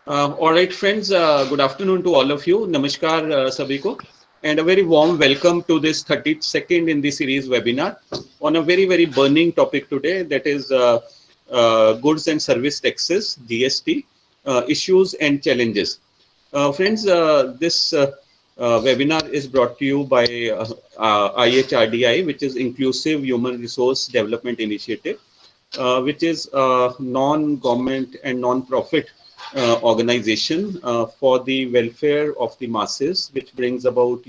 All right, friends. Good afternoon to all of you. Namaskar, sabhi ko, and a very warm welcome to this 32nd in the series webinar on a very burning topic today. That is goods and service taxes (GST) issues and challenges. Friends, this webinar is brought to you by IHRDI, which is Inclusive Human Resource Development Initiative, which is a non-government and non-profit organization for the welfare of the masses, which brings about,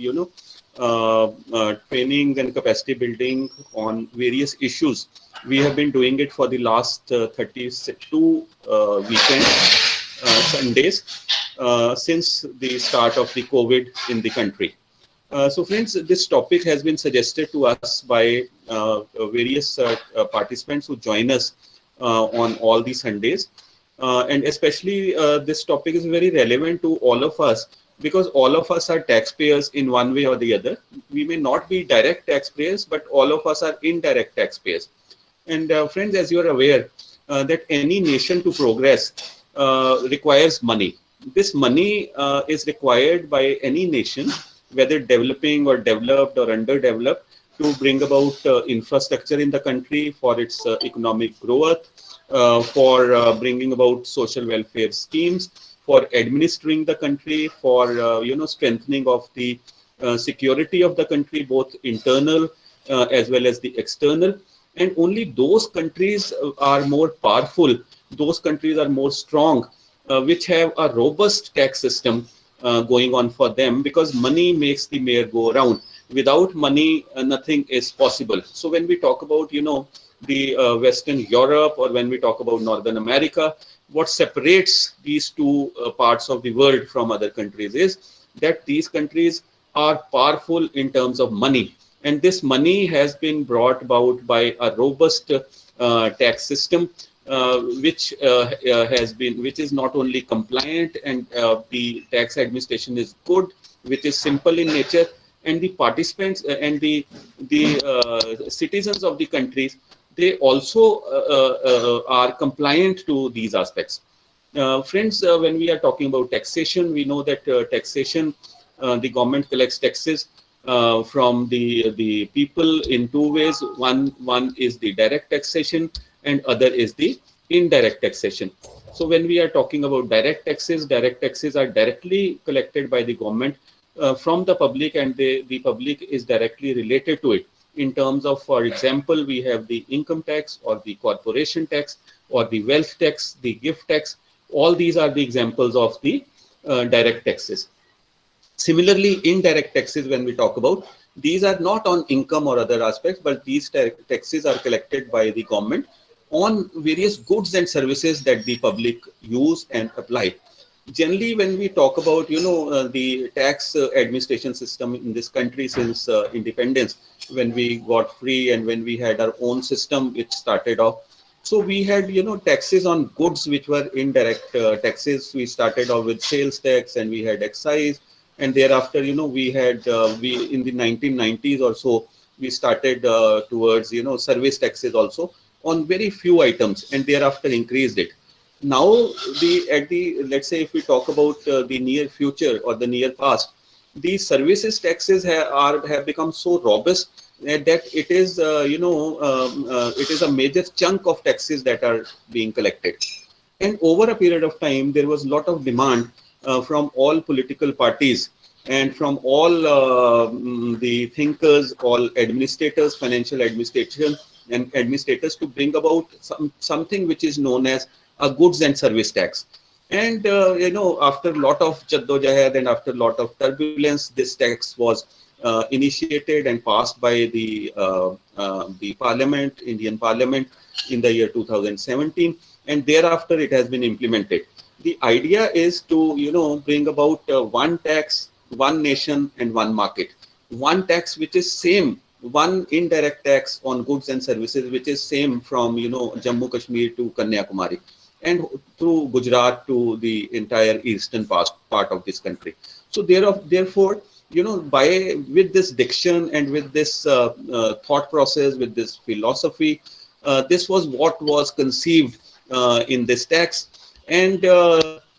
training and capacity building on various issues. We have been doing it for the last 32 weekend Sundays since the start of the COVID in the country. So friends, this topic has been suggested to us by various participants who join us on all the Sundays. And especially this topic is very relevant to all of us because all of us are taxpayers in one way or the other. We may not be direct taxpayers, but all of us are indirect taxpayers. And friends, as you are aware, that any nation to progress requires money. This money is required by any nation, whether developing or developed or underdeveloped, to bring about infrastructure in the country for its economic growth, for bringing about social welfare schemes, for administering the country, for strengthening of the security of the country, both internal as well as the external. And only those countries are more powerful, those countries are more strong, which have a robust tax system going on for them, because money makes the mayor go around. Without money, nothing is possible. So when we talk about, the Western Europe, or when we talk about Northern America, what separates these two parts of the world from other countries is that these countries are powerful in terms of money. And this money has been brought about by a robust tax system, which is not only compliant, and the tax administration is good, which is simple in nature, and the participants and the citizens of the countries, they also are compliant to these aspects. Friends, when we are talking about taxation, we know that taxation, the government collects taxes from the people in two ways. One is the direct taxation, and other is the indirect taxation. So when we are talking about direct taxes are directly collected by the government from the public, and the public is directly related to it. In terms of, for example, we have the income tax, or the corporation tax, or the wealth tax, the gift tax. All these are the examples of the direct taxes. Similarly, indirect taxes, when we talk about, these are not on income or other aspects, but these taxes are collected by the government on various goods and services that the public use and apply. Generally, when we talk about, the tax administration system in this country since independence, when we got free and when we had our own system, which started off. So we had, taxes on goods which were indirect taxes. We started off with sales tax, and we had excise, and thereafter, we had we in the 1990s or so, we started towards, service taxes also on very few items, and thereafter increased it. Now, let's say, if we talk about the near future or the near past, the services taxes have become so robust that it is, it is a major chunk of taxes that are being collected. And over a period of time, there was a lot of demand from all political parties and from all the thinkers, all administrators, financial administration and administrators, to bring about something which is known as a goods and service tax. And after a lot of jaddojahed and after a lot of turbulence, this tax was initiated and passed by the Parliament, Indian Parliament, in the year 2017, and thereafter it has been implemented. The idea is to bring about one tax, one nation, and one market. One tax which is same, one indirect tax on goods and services which is same from Jammu Kashmir to Kanyakumari, and through Gujarat to the entire eastern part of this country. So therefore, with this diction and with this thought process, with this philosophy, This was what was conceived in this tax, and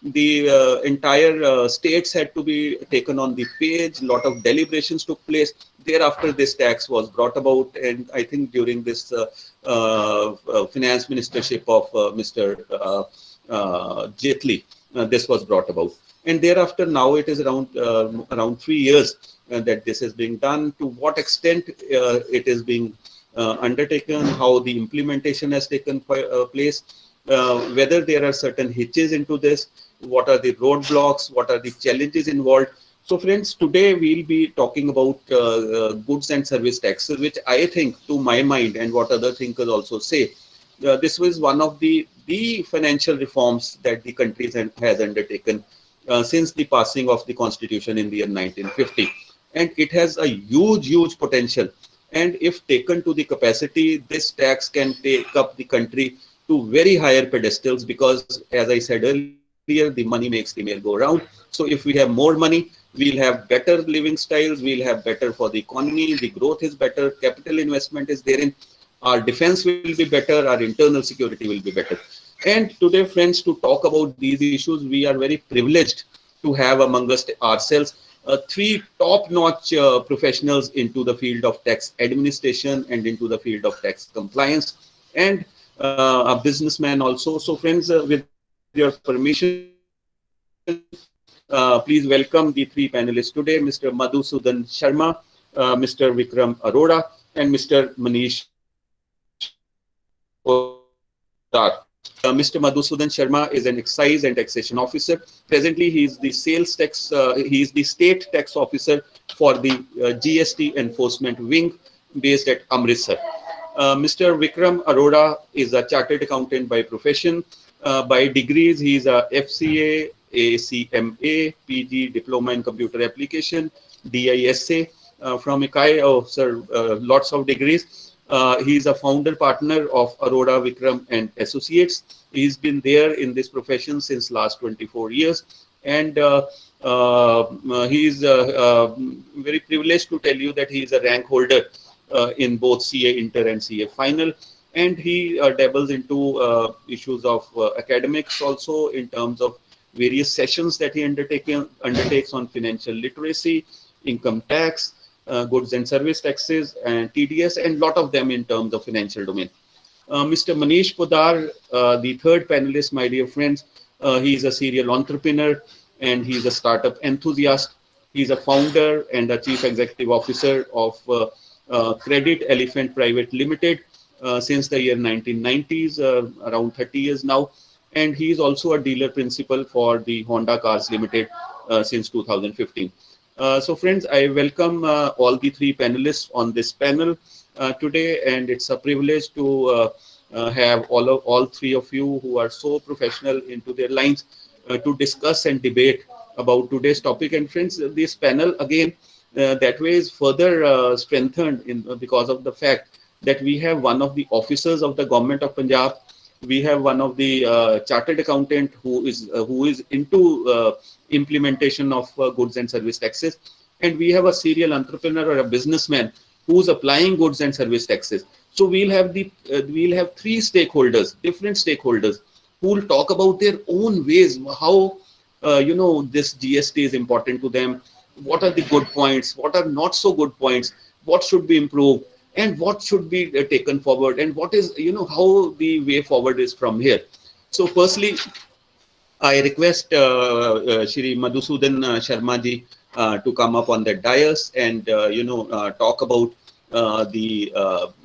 the entire states had to be taken on the page. Lot of deliberations took place. Thereafter, this tax was brought about, and I think during this finance ministership of Mr. Jaitley, this was brought about. And thereafter, now it is around 3 years that this is being done. To what extent it is being undertaken, how the implementation has taken place, whether there are certain hitches into this, what are the roadblocks, what are the challenges involved. So friends, today we'll be talking about goods and service taxes, which I think, to my mind, and what other thinkers also say, this was one of the financial reforms that the country has undertaken since the passing of the constitution in the year 1950. And it has a huge potential. And if taken to the capacity, this tax can take up the country to very higher pedestals, because, as I said earlier, the money makes the mail go round. So if we have more money, we'll have better living styles, we'll have better for the economy, the growth is better, capital investment is therein, our defense will be better, our internal security will be better. And today, friends, to talk about these issues, we are very privileged to have among us ourselves three top-notch professionals into the field of tax administration and into the field of tax compliance, and a businessman also. So friends, with your permission, please welcome the three panelists today, Mr. Madhusudan Sharma, Mr. Vikram Arora, and Mr. Manish Poddar. Mr. Madhusudan Sharma is an excise and taxation officer. Presently, he is the state tax officer for the GST enforcement wing based at Amritsar. Mr. Vikram Arora is a chartered accountant by profession. By degrees, he is a FCA, ACMA, PG, Diploma in Computer Application, DISA from ICAI. Oh, sir, lots of degrees. He is a founder partner of Arora Vikram and Associates. He's been there in this profession since last 24 years. And he is very privileged to tell you that he is a rank holder in both CA Inter and CA Final. And he dabbles into issues of academics also, in terms of various sessions that he undertakes on financial literacy, income tax, goods and service taxes, and TDS, and lot of them in terms of financial domain. Mr. Manish Poddar, the third panelist, my dear friends, he is a serial entrepreneur and he is a startup enthusiast. He is a founder and a chief executive officer of Credit Elephant Private Limited since the year 1990s, around 30 years now. And he is also a dealer principal for the Honda Cars Limited since 2015. So friends, I welcome all the three panelists on this panel today, and it's a privilege to have all three of you who are so professional into their lines to discuss and debate about today's topic. And friends, this panel again that way is further strengthened because of the fact that we have one of the officers of the government of Punjab. We have one of the chartered accountant who is into implementation of goods and service taxes, and we have a serial entrepreneur or a businessman who's applying goods and service taxes. So we'll have three stakeholders, different stakeholders, who will talk about their own ways, how this GST is important to them, what are the good points, what are not so good points, what should be improved, and what should be taken forward, and what is, how the way forward is from here. So firstly, I request Shri Madhusudan Sharma ji to come up on the dais and talk about the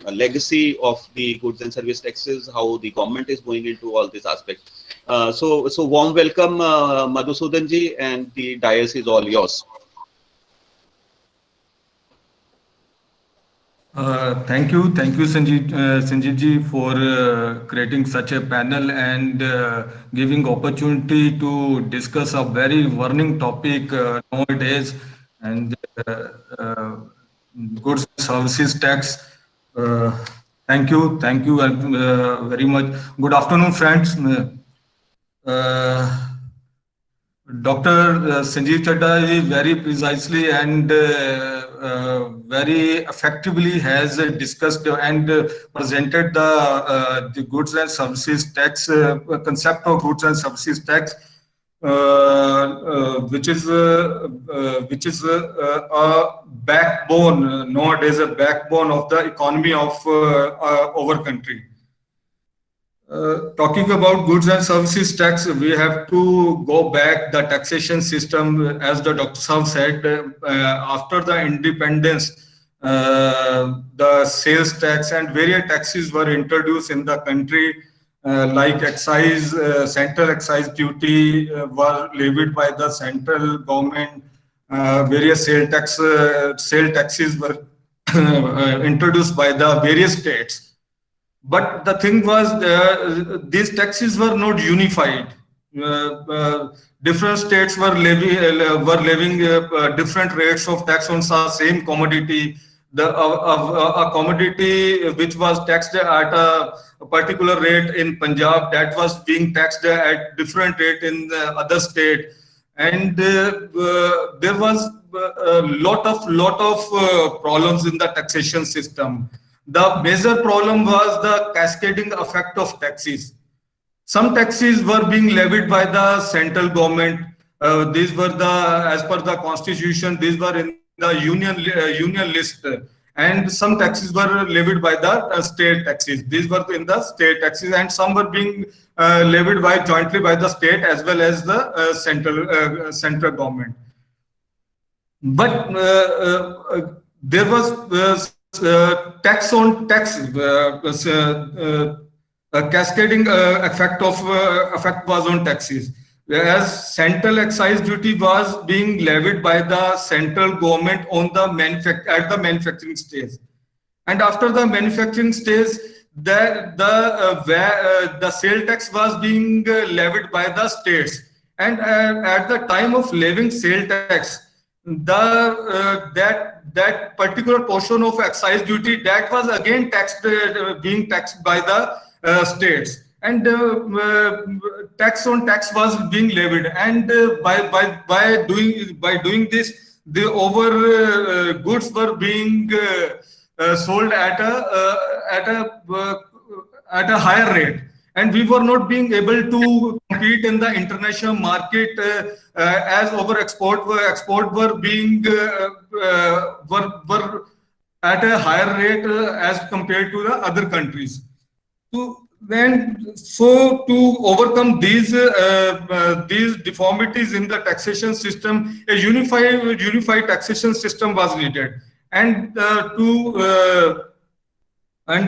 legacy of the goods and service taxes, how the government is going into all these aspects. So warm welcome, Madhusudan ji, and the dais is all yours. Thank you, Sanjeev ji, for creating such a panel and giving opportunity to discuss a very burning topic nowadays, and goods and services tax. Thank you very much. Good afternoon, friends. Dr. Sanjeev Chadha very precisely and very effectively has discussed and presented the goods and services tax concept of goods and services tax, which is a backbone nowadays, a backbone of the economy of our country. Talking about goods and services tax, we have to go back the taxation system, as the Dr. Saab said, after the independence, the sales tax and various taxes were introduced in the country, like excise, central excise duty were levied by the central government, various sale taxes were introduced by the various states. But the thing was, these taxes were not unified. Different states were levying different rates of tax on the same commodity. A commodity which was taxed at a particular rate in Punjab, that was being taxed at different rate in the other state, and there was a lot of problems in the taxation system. The major problem was the cascading effect of taxes. Some taxes were being levied by the central government. These were as per the constitution, these were in the union list. And some taxes were levied by the state taxes. These were in the state taxes, and some were being levied jointly by the state as well as the central government. But there was tax on tax, cascading effect was on taxes, whereas central excise duty was being levied by the central government on the manufacturing stage, and after the manufacturing stage, the sale tax was being levied by the states, and at the time of levying sale tax, that particular portion of excise duty, that was again being taxed by the states, and tax on tax was being levied, and by doing this, the over goods were being sold at a higher rate, and we were not being able to compete in the international market, as our export were being were at a higher rate as compared to the other countries. So to overcome these deformities in the taxation system, a unified taxation system was needed, and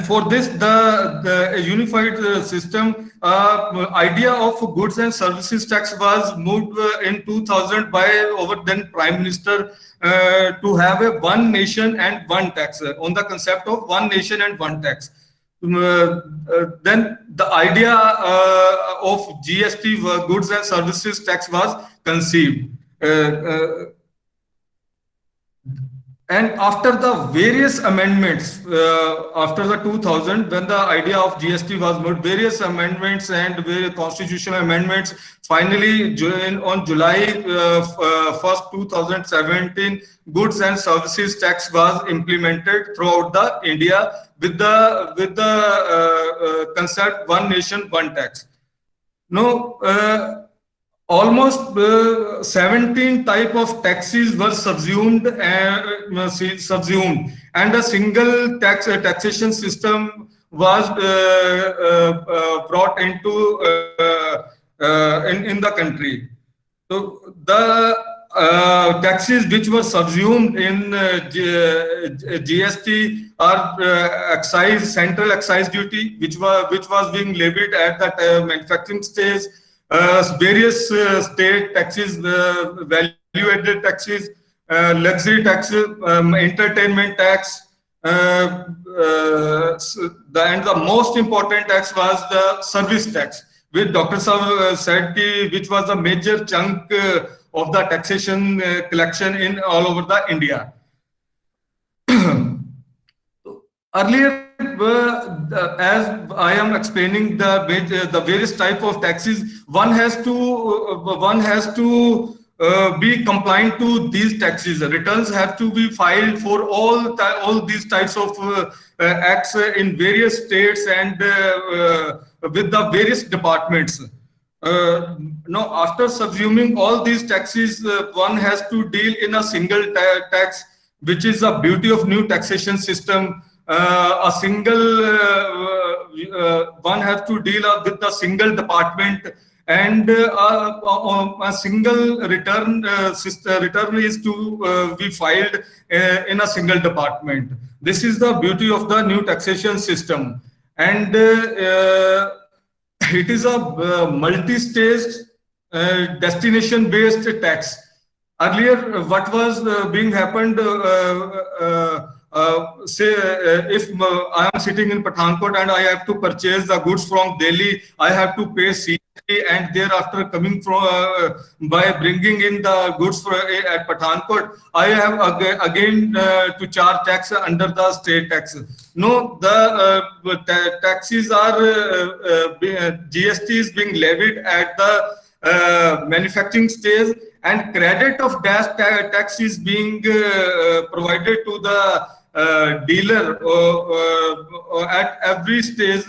for this, the unified system, idea of goods and services tax was moved in 2000 by our then Prime Minister to have a one nation and one tax, on the concept of one nation and one tax. Then the idea of GST, goods and services tax, was conceived. And after the various amendments, after the 2000, when the idea of GST was made, various amendments and various constitutional amendments, finally on July 1st, 2017, goods and services tax was implemented throughout the India with the concept one nation, one tax. Now, almost 17 type of taxes were subsumed, and a single taxation system was brought into in the country. So the taxes which were subsumed in GST are excise, central excise duty, which was being levied at the manufacturing stage, various state taxes, value-added taxes, luxury taxes, entertainment tax, and the most important tax was the service tax, which Dr. Saab said which was a major chunk of the taxation collection in all over the India. Earlier, as I am explaining the various type of taxes, one has to be compliant to these taxes. Returns have to be filed for all these types of acts in various states and with the various departments. Now, after subsuming all these taxes, one has to deal in a single tax, which is the beauty of new taxation system. A single one has to deal with a single department, and a single return is to be filed in a single department. This is the beauty of the new taxation system, and it is a multi-stage destination-based tax. Earlier, what was being happened, say if I am sitting in Pathankot and I have to purchase the goods from Delhi, I have to pay CST, and thereafter coming from by bringing in the goods at Pathankot, I have again to charge tax under the state tax. No, the taxes are GST is being levied at the manufacturing stage, and credit of tax is being provided to the dealer at every stage,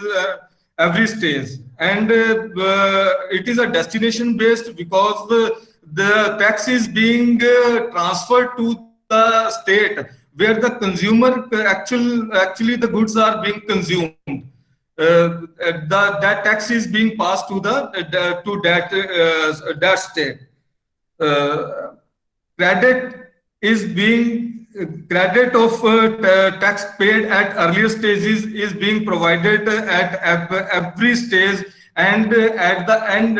and it is a destination based because the tax is being transferred to the state where the consumer actually the goods are being consumed. That tax is being passed to that state. Credit of tax paid at earlier stages is being provided at every stage, and at the end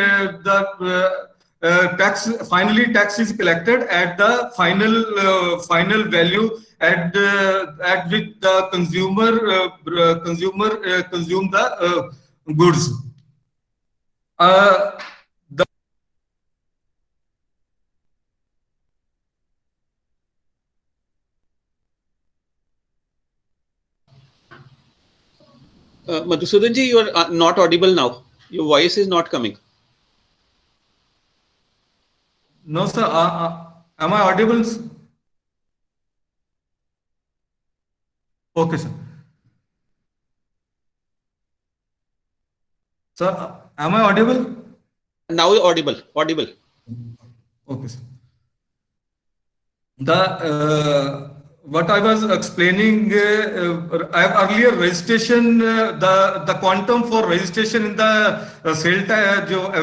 tax is collected at the final value at which the consumer consume the goods. Madhusudan ji, you are not audible now. Your voice is not coming. No, sir. Am I audible? Okay, sir. Sir, am I audible? Now you're audible. Audible. Okay, sir. What I was explaining earlier, registration, the quantum for registration in the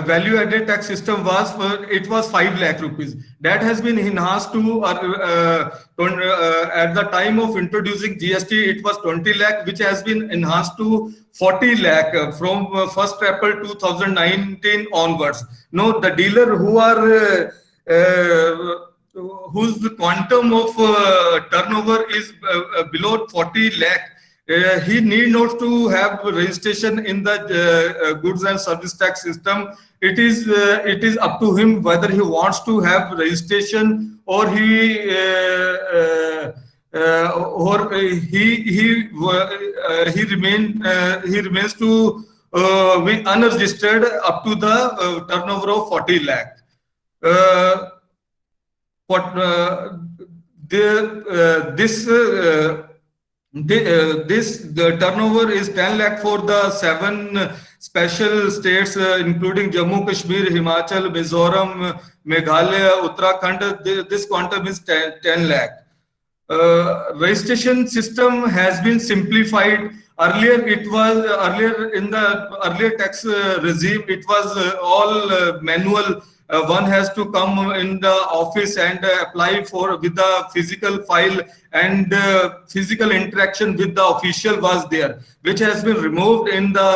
value added tax system was 5 lakh rupees. That has been enhanced to at the time of introducing GST, it was 20 lakh, which has been enhanced to 40 lakh from 1st April 2019 onwards. No, the dealer who are whose quantum of turnover is below 40 lakh, he need not to have registration in the goods and service tax system. It is up to him whether he wants to have registration or he remains to be unregistered up to the turnover of 40 lakh. The turnover is 10 lakh for the 7 special states, including Jammu Kashmir, Himachal, Mizoram, Meghalaya, Uttarakhand. This quantum is 10 lakh. Registration system has been simplified. Earlier in the earlier tax regime, it was all manual. One has to come in the office and apply with the physical file, and physical interaction with the official was there, which has been removed in the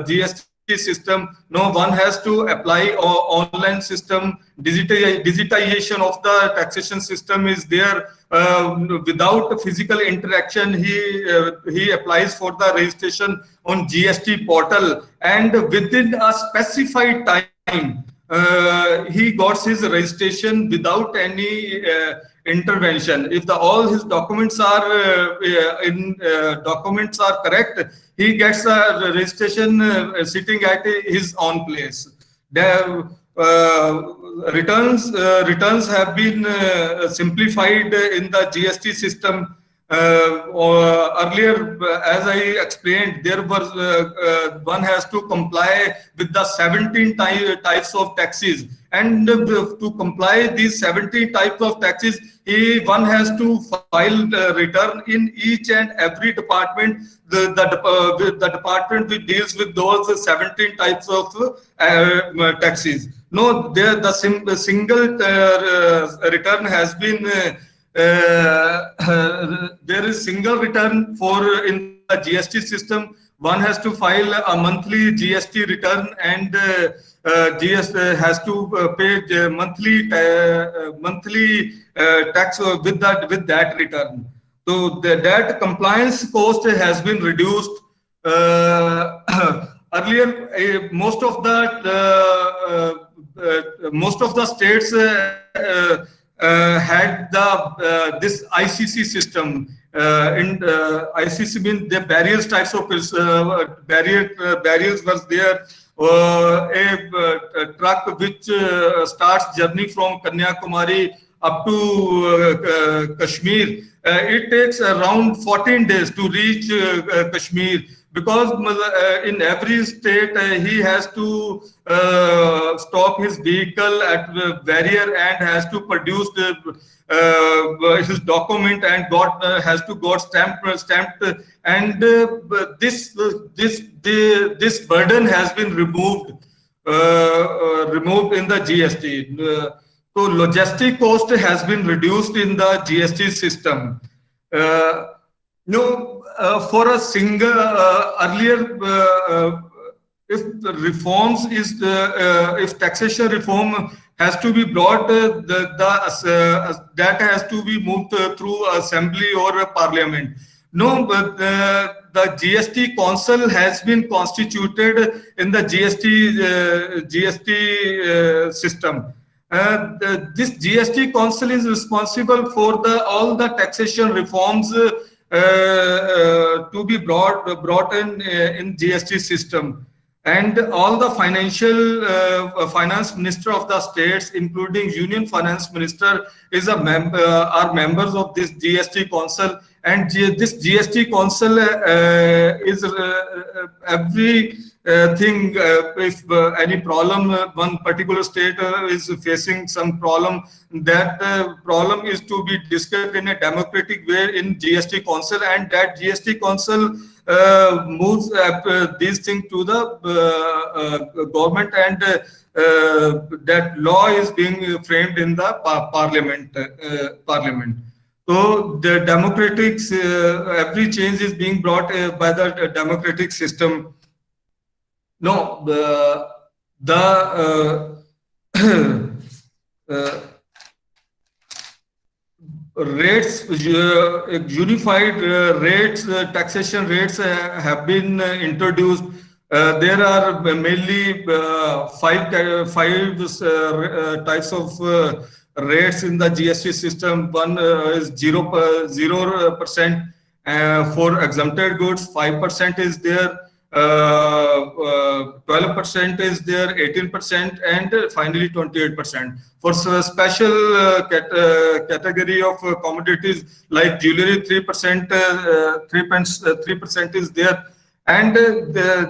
GST system. No, one has to apply online system. Digitization of the taxation system is there. Without physical interaction, he applies for the registration on GST portal, and within a specified time, he got his registration without any intervention. If all his documents are correct, he gets a registration sitting at his own place. returns have been simplified in the GST system. Earlier, as I explained, there was one has to comply with the 17 types of taxes, and to comply these 17 types of taxes, one has to file return in each and every department. The department which deals with those 17 types of taxes. No, the single return has been. There is single return for in the GST system. One has to file a monthly GST return, and GS has to pay monthly tax with that return. So that compliance cost has been reduced. Earlier, most of the states had this ICC system. ICC means the various types of barriers was there. A truck which starts journey from Kanyakumari up to Kashmir, it takes around 14 days to reach Kashmir, because in every state he has to stop his vehicle at the barrier and has to produce his document and has to got stamped, and this burden has been removed in the GST. So logistic cost has been reduced in the GST system. For a single earlier, if the reforms is if taxation reform has to be brought, that has to be moved through assembly or parliament. No, but the GST council has been constituted in the GST system. This GST council is responsible for all the taxation reforms to be brought in GST system, and all the finance minister of the states, including union finance minister, are members of this GST council. And this GST council is every thing. If any problem, one particular state is facing some problem, that problem is to be discussed in a democratic way in GST council, and that GST council moves these things to the government, and that law is being framed in the parliament. So the democratics, every change is being brought by the democratic system. No, rates, unified rates, taxation rates have been introduced. There are mainly five types of rates in the GST system. One is 0% for exempted goods, 5% is there, 12% is there, 18%, and finally 28%. For special category of commodities like jewelry, 3% is there. And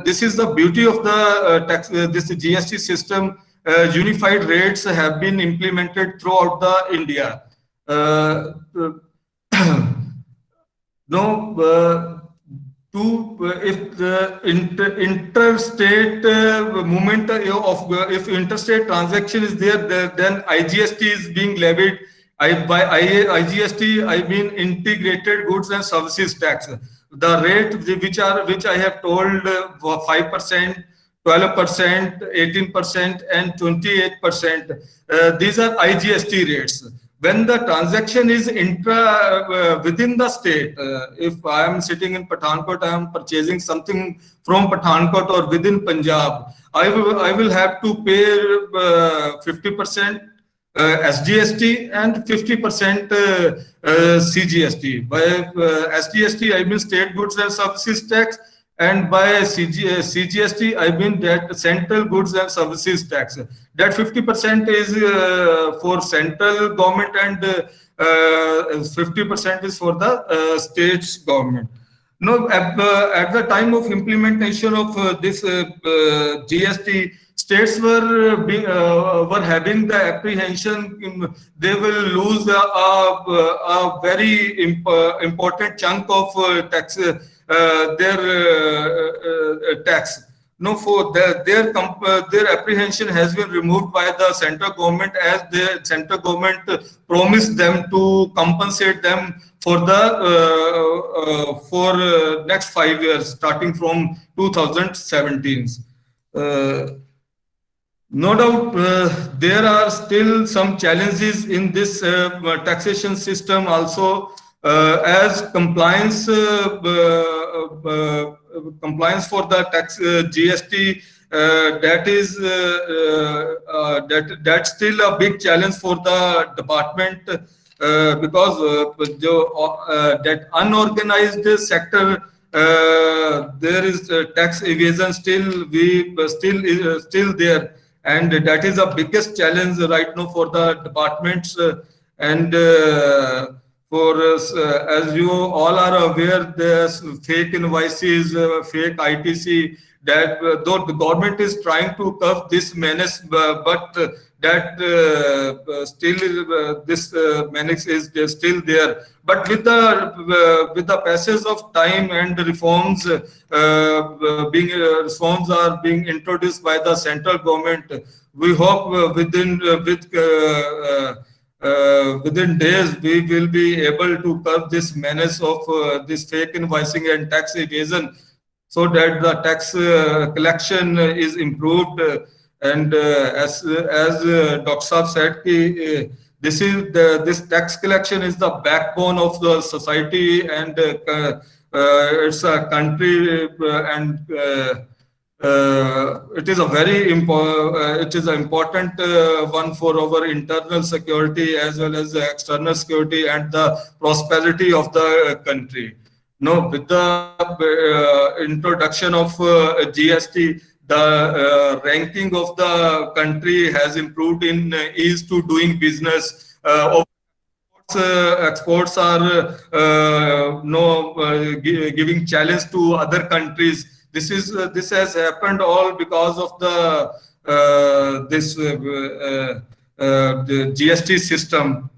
this is the beauty of the this GST system. Unified rates have been implemented throughout the India. If the interstate movement if interstate transaction is there, then IGST is being levied. By IGST, I mean integrated goods and services tax. The rate which I have told, 5%, 12%, 18%, and 28%. These are IGST rates. When the transaction is within the state, if I am sitting in Pathankot, I am purchasing something from Pathankot or within Punjab, I will have to pay 50% SGST and 50% CGST. By SGST, I mean state goods and services tax, and by CGST, I mean that Central Goods and Services Tax. That 50% is for central government and 50% is for the states government. No, at the time of implementation of this GST, states were having the apprehension they will lose a very important chunk of their tax. No, for their apprehension has been removed by the central government, as the central government promised them to compensate them for the for next 5 years, starting from 2017. Uh, no doubt, there are still some challenges in this taxation system also, as compliance for the tax GST. That's still a big challenge for the department, because that unorganized sector, there is tax evasion still there, and that is the biggest challenge right now for the departments. And for as you all are aware, there's fake invoices, fake ITC, that though the government is trying to curb this menace, but that still this menace is still there. But with the passage of time and reforms reforms are being introduced by the central government, we hope within days we will be able to curb this menace of this fake invoicing and tax evasion, so that the tax collection is improved. And as Dr. Saab said, this tax collection is the backbone of the society, and it's a country, and it is a it is an important one for our internal security as well as the external security and the prosperity of the country. No, with the introduction of GST, the ranking of the country has improved in ease to doing business. Exports are giving challenge to other countries. This has happened all because of the GST system.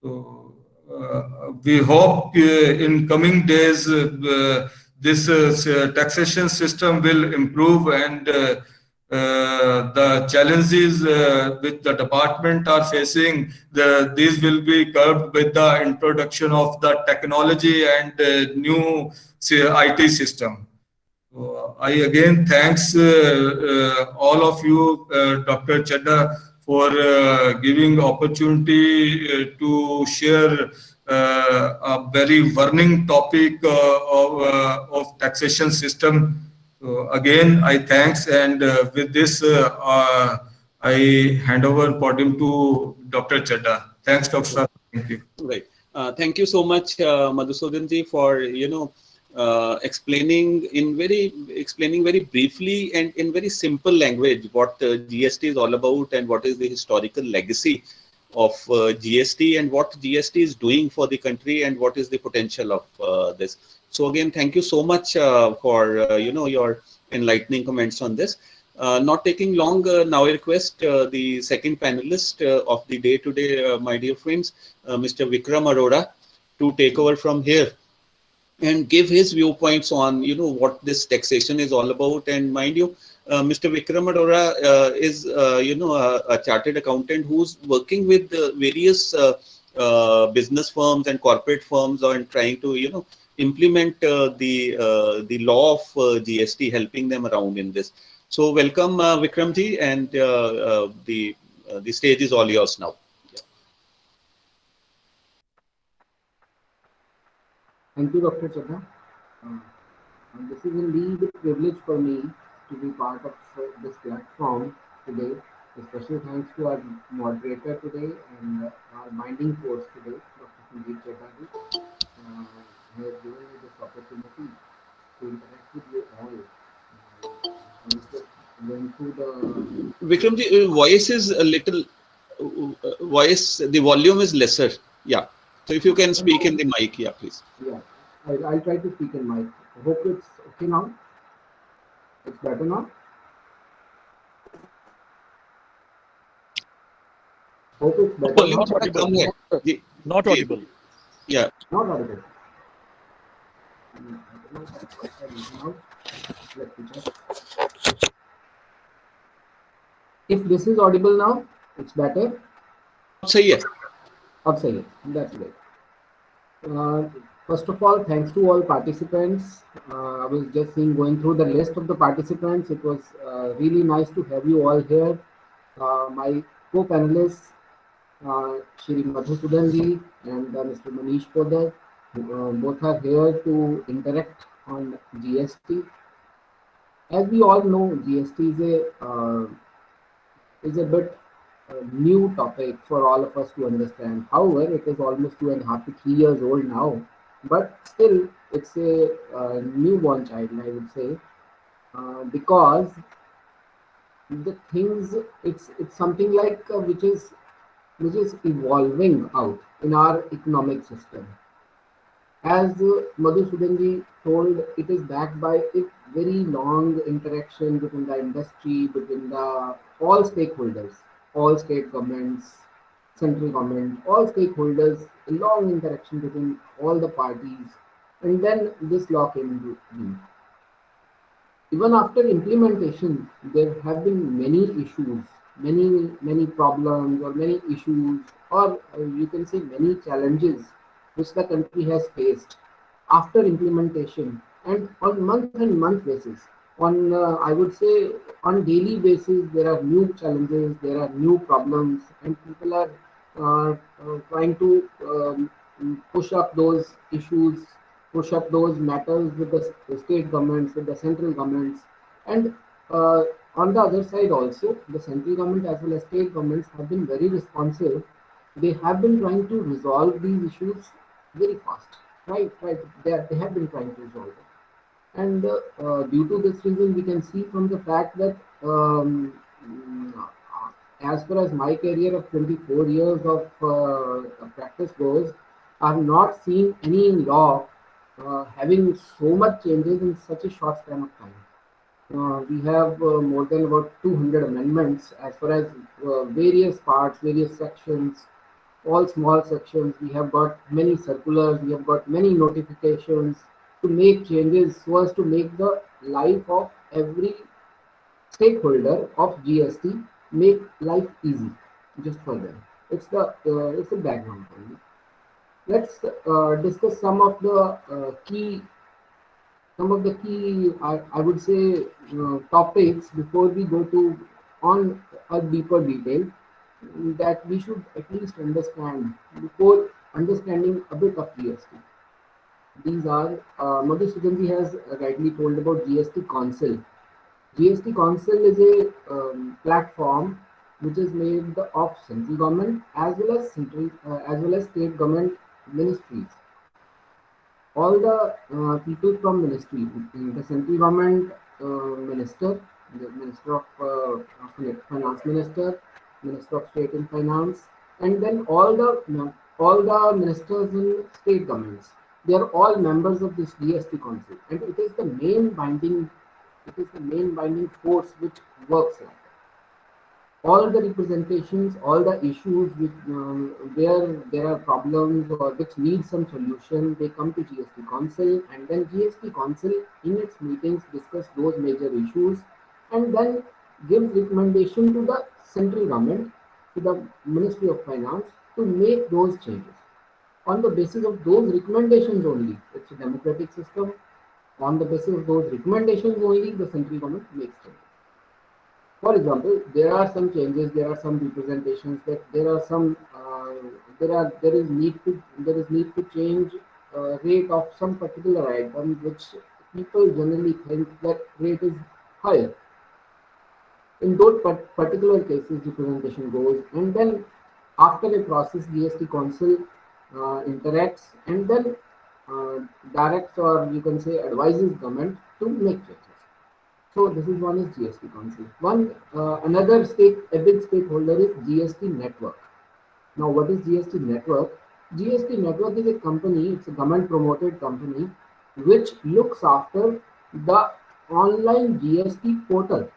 So, we hope in coming days this taxation system will improve, and the challenges which the department are facing, these will be curbed with the introduction of the technology and new IT system. So I again thanks all of you, Dr. Chadha, for giving opportunity to share a very burning topic of taxation system. So again, I thanks, and with this, I hand over podium to Dr. Chadha. Thanks, Dr. Thank you. Right. Thank you so much, Madhusudan ji, for explaining very briefly and in very simple language what GST is all about, and what is the historical legacy of GST, and what GST is doing for the country, and what is the potential of this. So again, thank you so much for your enlightening comments on this. Not taking long, now I request the second panelist of the day today, my dear friends, Mr. Vikram Arora, to take over from here and give his viewpoints on what this taxation is all about. And mind you, Mr. Vikram Arora is a chartered accountant who's working with various business firms and corporate firms on trying to implement the law of GST, helping them around in this. So welcome, Vikram ji, and the stage is all yours now. Thank you, Dr. Chadha. This is indeed a privilege for me to be part of this platform today. A special thanks to our moderator today and our binding force today, Dr. Sanjeev Chadha ji, who has given me this opportunity. to interact with you all. I was just going through the Vikram, the voice is a little voice. The volume is lesser. Yeah. So if you can speak in the mic, yeah, please. yeah. I'll try to speak in mic. I hope it's okay now. It's better now. Hope it's better Volume now. Not थोड़ा audible. कम है. जी, Not ji, audible. yeah. Not audible. I don't know what I'm using now. Let me check. If this is audible now, it's better. सही है. अब सही है. That's great. First of all, thanks to all participants. I was just going through the list of the participants. It was really nice to have you all here. My co-panelists, Shri Madhusudan ji and Mr. Manish Podar, both are here to interact on GST. As we all know, GST is a bit new topic for all of us to understand. However, it is almost 2.5 to 3 years old now, but still, it's a newborn child, I would say, because the things it's something like which is evolving out in our economic system. As Madhusudanji told, it is backed by a very long interaction between the industry, between the all stakeholders, all state governments, central government, all stakeholders, a long interaction between all the parties, and then this law came into being. Even after implementation, there have been many issues, many problems, or many issues, or you can say many challenges which the country has faced after implementation and on month and month basis. On I would say on daily basis, there are new challenges, there are new problems, and people are trying to push up those issues, push up those matters with the state governments, with the central governments, and uh, on the other side also, the central government as well as state governments have been very responsive. They have been trying to resolve these issues very fast. Right. They have been trying to resolve it. And due to this reason, we can see from the fact that as far as my career of 24 years of practice goes, I have not seen any law having so much changes in such a short span of time. We have more than about 200 amendments as far as various parts, various sections, all small sections. We have got many circulars, we have got many notifications to make changes so as to make the life of every stakeholder of GST make life easy just for them. It's the background only. Let's discuss some of the key I would say topics before we go to on a deeper detail that we should at least understand before understanding a bit of GST. These are Madhusudanji has rightly told about GST Council. GST Council is a platform which is made of central government as well as state government ministries. All the people from ministry, the central government minister, the minister of finance minister, minister of state and finance, and then all the ministers in state governments. They are all members of this GST council, and it is the main binding force which works like all the representations, all the issues which where there are problems or which need some solution, they come to GST Council, and then GST Council in its meetings discuss those major issues, and then gives recommendation to the central government, to the Ministry of Finance to make those changes. On the basis of those recommendations only, it's a democratic system. On the basis of those recommendations only, the central government makes changes. For example, there are some changes, there are some representations that there is need to change rate of some particular item which people generally think that rate is higher. In those particular cases, representation goes, and then after a process, GST Council interacts, and then directs, or you can say advises government to make changes. So this is one is GST Council. One another a big stakeholder is GST Network. Now, what is GST Network? GST Network is a company, it's a government promoted company which looks after the online GST portal,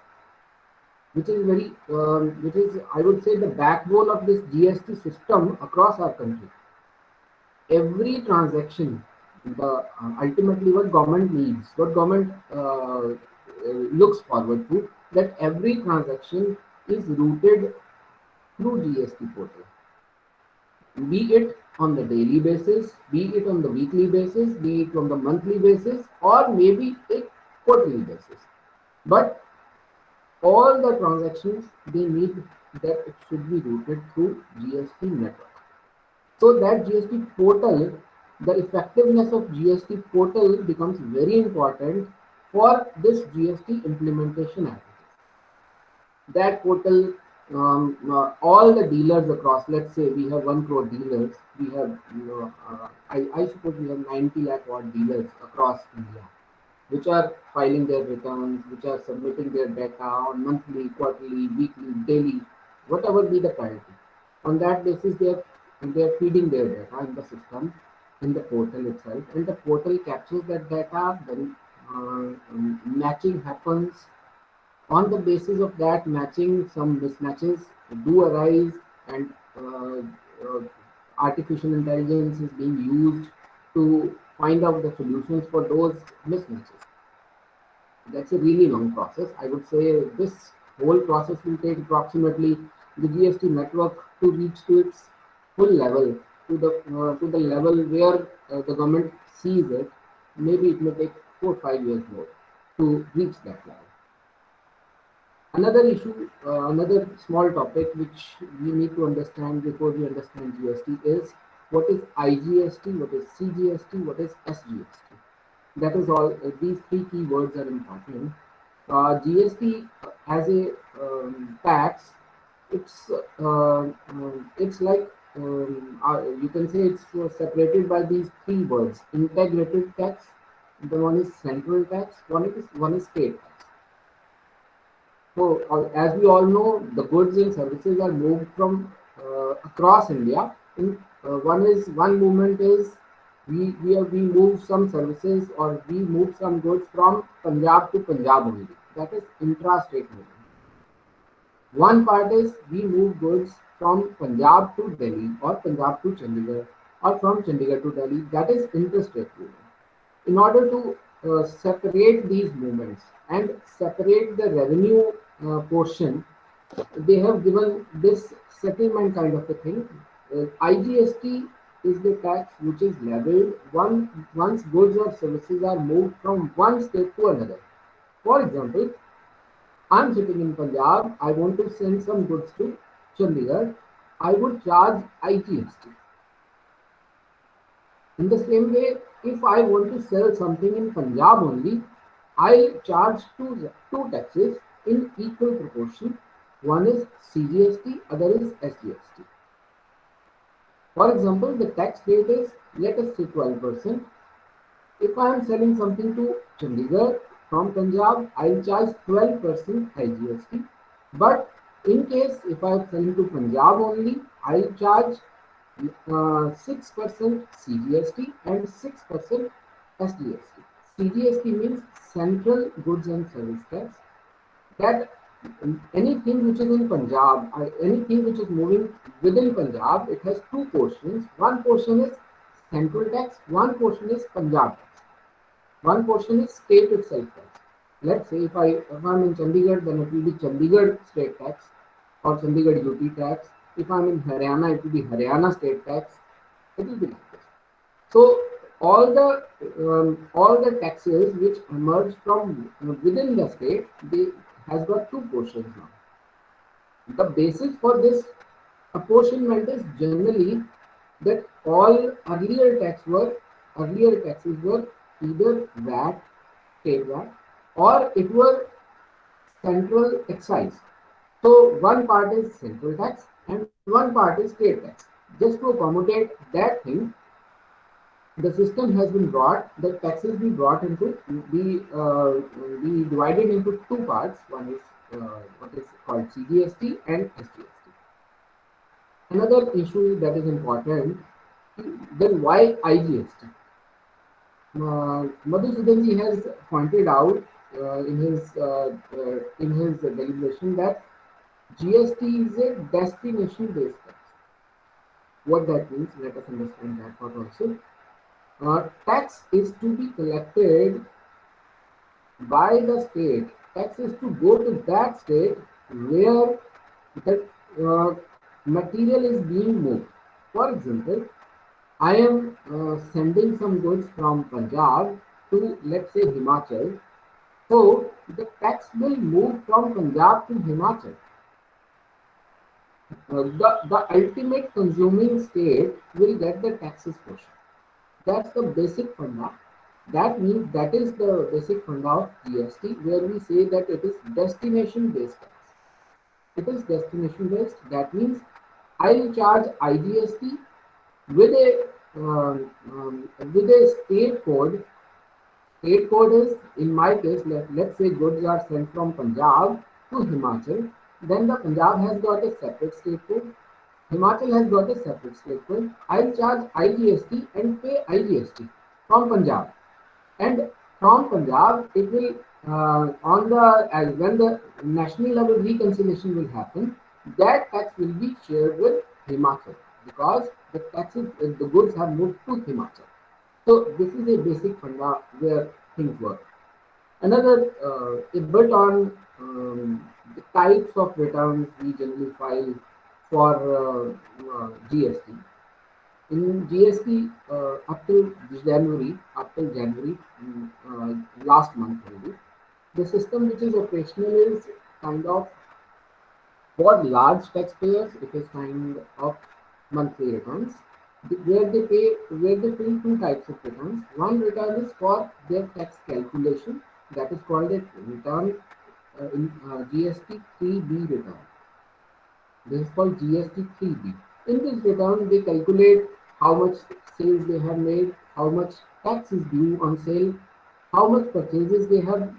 which is which is, I would say, the backbone of this GST system across our country. Every transaction, the ultimately what government needs, what government looks forward to, that every transaction is routed through GST portal, be it on the daily basis, be it on the weekly basis, be it on the monthly basis, or maybe a quarterly basis. But all the transactions, they need that it should be routed through GST network. So that GST portal, the effectiveness of GST portal becomes very important for this GST implementation activity. That portal, all the dealers across, let's say we have 1 crore dealers, we have, I suppose we have 90 lakh odd dealers across India, which are filing their returns, which are submitting their data on monthly, quarterly, weekly, daily, whatever be the priority. On that basis, they are feeding their data in the system, in the portal itself, and the portal captures that data. Then matching happens. On the basis of that matching, some mismatches do arise, and artificial intelligence is being used to find out the solutions for those mismatches. That's a really long process. I would say this whole process will take approximately the GST network to reach to its full level, to the level where the government sees it. Maybe it may take 4 or 5 years more to reach that level. Another issue, another small topic which we need to understand before we understand GST is what is IGST, what is CGST, what is SGST. That is all. These 3 key words are important. GST as a tax, it's like you can say it's separated by these 3 words: integrated tax, the one is central tax, one is state tax. So, as we all know, the goods and services are moved from across India. One movement is we move some services, or we move some goods from Punjab to Punjab only. That is intra-state movement. One part is we move goods from Punjab to Delhi, or Punjab to Chandigarh, or from Chandigarh to Delhi. That is interstate movement. In order to separate these movements and separate the revenue portion, they have given this settlement kind of a thing. IGST is the tax which is levied once goods or services are moved from one state to another. For example, I'm sitting in Punjab, I want to send some goods to Chandigarh, I would charge IGST. In the same way, if I want to sell something in Punjab only, I charge two taxes in equal proportion. One is CGST, other is SGST. For example, the tax rate is, let us say, 12%. If I am selling something to Chandigarh from Punjab, I will charge 12% IGST. But in case if I am selling to Punjab only, I will charge 6% CGST and 6% SGST. CGST means Central Goods and Service Tax. That anything which is in Punjab, anything which is moving within Punjab, it has 2 portions. One portion is central tax, one portion is Punjab tax, one portion is state itself tax. Let's say if I'm in Chandigarh, then it will be Chandigarh state tax or Chandigarh UT tax. If I'm in Haryana, it will be Haryana state tax. It will be like this. So all the taxes which emerge from within the state, they has got 2 portions now. The basis for this apportionment is generally that all earlier taxes were either VAT, state VAT, or it were central excise. So one part is central tax and one part is state tax. Just to accommodate that thing, the system has been brought, the taxes be brought into, be divided into two parts. One is what is called CGST and SGST. Another issue that is important, then why IGST? Madhusudanji has pointed out in his deliberation that GST is a destination-based tax. What that means, let us understand that part also. Tax is to be collected by the state. Tax is to go to that state where the material is being moved. For example, I am sending some goods from Punjab to, let's say, Himachal. So the tax will move from Punjab to Himachal. The ultimate consuming state will get the taxes portion. That's the basic funda. That means that is the basic funda of GST, where we say that it is destination based tax. It is destination based. That means I will charge IGST with a state code. State code is, in my case, let's say goods are sent from Punjab to Himachal. Then the Punjab has got a separate state code. Himachal has got a separate state code. I'll charge IGST and pay IGST from Punjab. And from Punjab, it will when the national level reconciliation will happen, that tax will be shared with Himachal because the taxes, the goods have moved to Himachal. So this is a basic funda where things work. Another a bit on the types of returns we generally file for GST. In GST, up till January, last month only, the system which is operational is kind of, for large taxpayers, it is kind of monthly returns, where they fill two types of returns. One return is for their tax calculation, that is called a return in GST 3B return. This is called GST 3B. In this return, they calculate how much sales they have made, how much tax is due on sale, how much purchases they have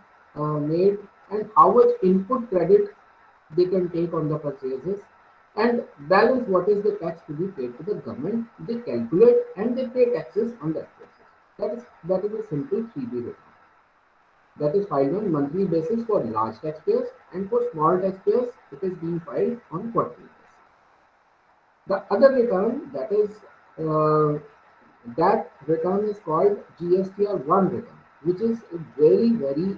made, and how much input credit they can take on the purchases, and balance what is the tax to be paid to the government. They calculate and they pay taxes on that basis. That is a simple 3B return. That is filed on monthly basis for large taxpayers, and for small taxpayers, it is being filed on quarterly basis. The other return, that return is called GSTR 1 return, which is a very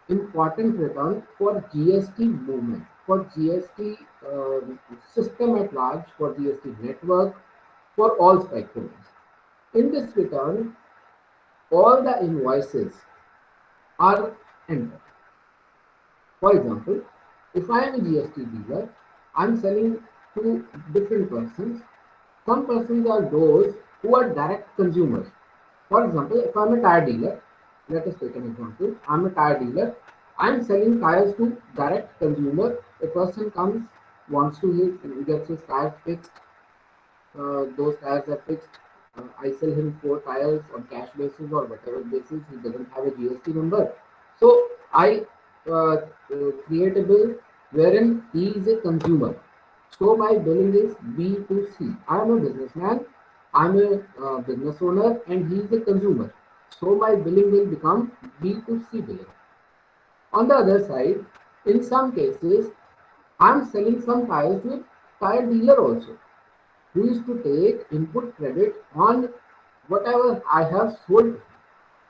important return for GST movement, for GST system at large, for GST network, for all stakeholders. In this return, all the invoices are entered. For example, if I am a GST dealer, I am selling to different persons. Some persons are those who are direct consumers. For example, if I am a tire dealer, let us take an example. I am a tire dealer. I am selling tires to direct consumer. A person comes, wants to get his tires fixed. Those tires are fixed. I sell him 4 tires on cash basis or whatever basis. He doesn't have a GST number. So I create a bill wherein he is a consumer. So my billing is B2C. I am a businessman. I am a business owner, and he is a consumer. So my billing will become B2C billing. On the other side, in some cases, I am selling some tires to a tire dealer also, who is to take input credit on whatever I have sold.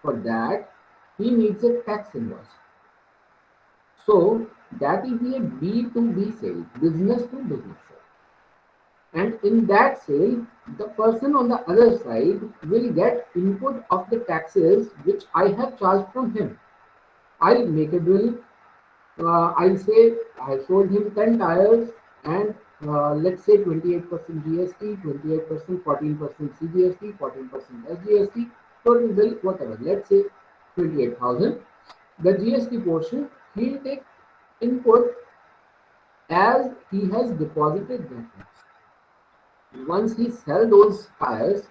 For that, he needs a tax invoice. So that will be a B2B sale, business to business sale. And in that sale, the person on the other side will get input of the taxes which I have charged from him. I'll make a bill. I'll say I sold him 10 tires, and let's say 28% GST, 28%, 14% CGST, 14% SGST, total bill, whatever. Let's say 28,000. The GST portion, he'll take input as he has deposited that tax. Once he sells those tires,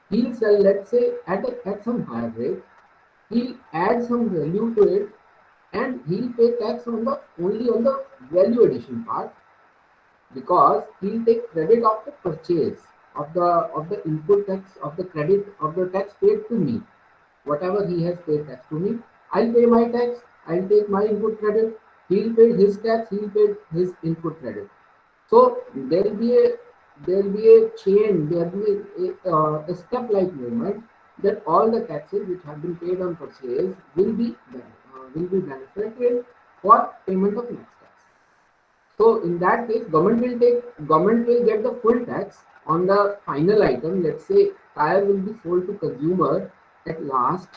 He'll sell, let's say, at some higher rate. He'll add some value to it, and he'll pay tax on the only on the value addition part, because he'll take credit of the purchase of the input tax, of the credit of the tax paid to me. Whatever he has paid tax to me, I'll pay my tax, I'll take my input credit, he'll pay his tax, he'll pay his input credit. So there'll be a chain, there'll be a step-like movement, that all the taxes which have been paid on purchase will be benefited for payment of next tax. So in that case, government will get the full tax on the final item. Let's say tire will be sold to consumer at last,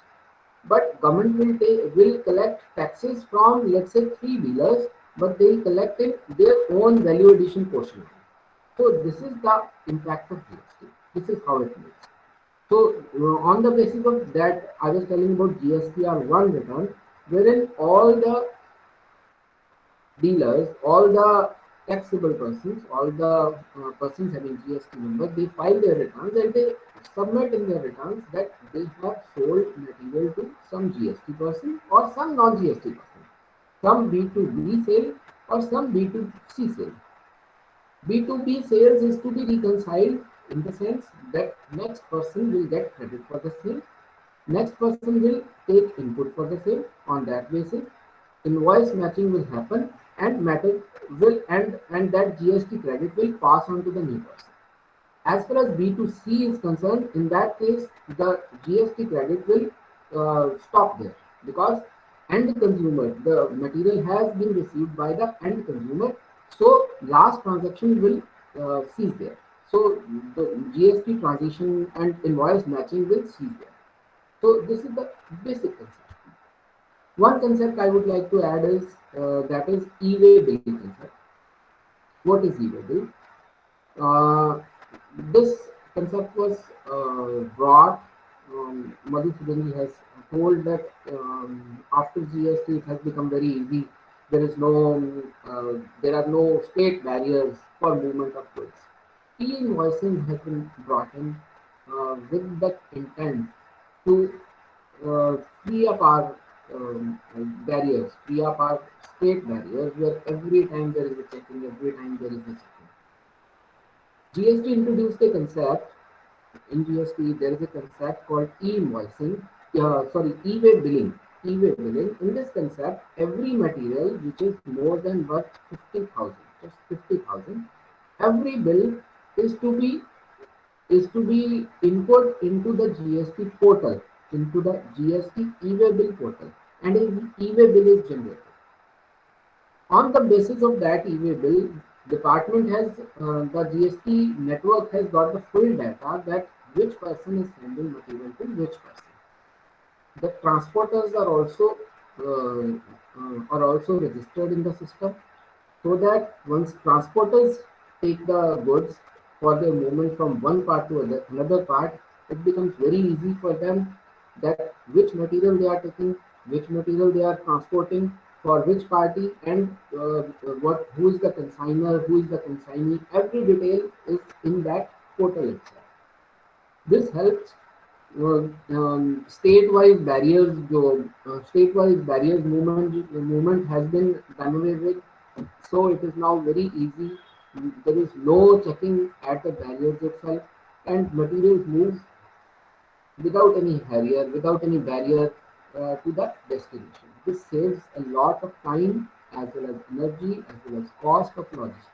but government will collect taxes from, let's say, three dealers, but they will collect in their own value addition portion. So this is the impact of GST. This is how it moves. So on the basis of that, I was telling about GSTR 1 return, wherein all the dealers, all the taxable persons, all the persons having GST number, they file their returns and they submit in their returns that they have sold material to some GST person or some non-GST person, some B2B sale or some B2C sale. B2B sales is to be reconciled in the sense that next person will get credit for the sale, next person will take input for the sale. On that basis, invoice matching will happen, and matter will and that GST credit will pass on to the new person. As far as B2C is concerned, in that case, the GST credit will stop there, because end consumer, the material has been received by the end consumer, so last transaction will cease there. So the GST transition and invoice matching will cease there. So this is the basic concept. One concept I would like to add is that is e-way bill concept. What is e-way bill? This concept was brought. Madhusudanji has told that after GST it has become very easy. There are no state barriers for movement of goods. E-invoicing has been brought in with that intent to free up our barriers, free up our state barriers, where every time there is a checking, every time there is a checking. GST introduced a concept. In GST, there is a concept called e-invoicing, e-way billing. E-way billing. In this concept, every material which is more than worth 50,000, just 50,000, every bill is to be input into the GST portal, into the GST e-way bill portal, and an e-way bill is generated. On the basis of that e-way bill, department has the GST network has got the full data that which person is sending material to which person. The transporters are also registered in the system, so that once transporters take the goods for their movement from one part to another part, it becomes very easy for them that which material they are taking, which material they are transporting, for which party, and who is the consigner, who is the consignee. Every detail is in that portal itself. This helps statewide barriers movement has been done away with, so it is now very easy. There is no checking at the barriers itself, and materials move without any barrier, to the destination. This saves a lot of time as well as energy as well as cost of logistics.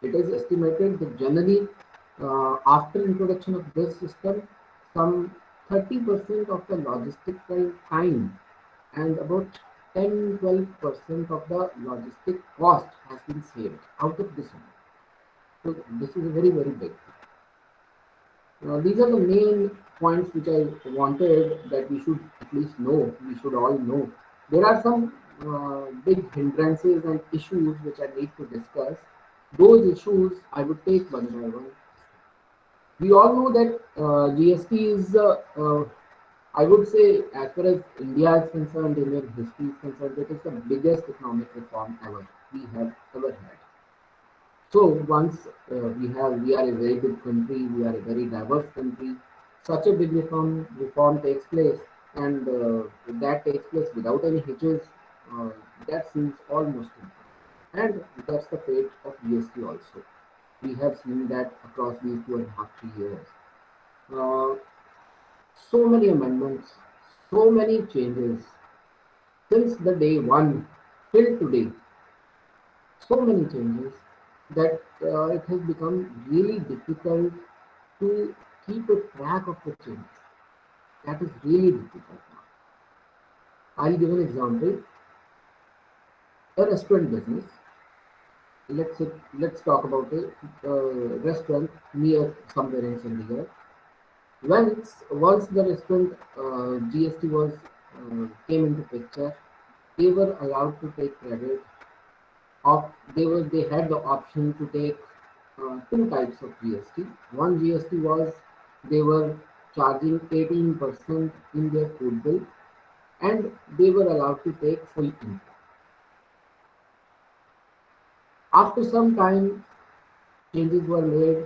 It is estimated that generally, after introduction of this system, some 30% of the logistical time and about 10-12% of the logistic cost has been saved out of this amount. So this is a very, very big. These are the main points which I wanted that we should at least know, we should all know. There are some big hindrances and issues which I need to discuss. Those issues I would take one by one. We all know that GST is, I would say, as far as India is concerned, Indian history is concerned, it is the biggest economic reform ever we have ever had. So once we are a very big country, we are a very diverse country. Such a big reform takes place, and that takes place without any hitches. Uh, that seems almost impossible. And that's the fate of GST also. We have seen that across these 2.5, 3 years. Uh, so many amendments, so many changes since the day one till today. So many changes that it has become really difficult to keep a track of the changes. That is really difficult now. I'll give an example. A restaurant business. Let's talk about a restaurant near somewhere in Chandigarh. Once the restaurant GST was came into picture, they were allowed to take credit of they had the option to take two types of GST. One GST was they were charging 18% in their food bill, and they were allowed to take full income. After some time, changes were made.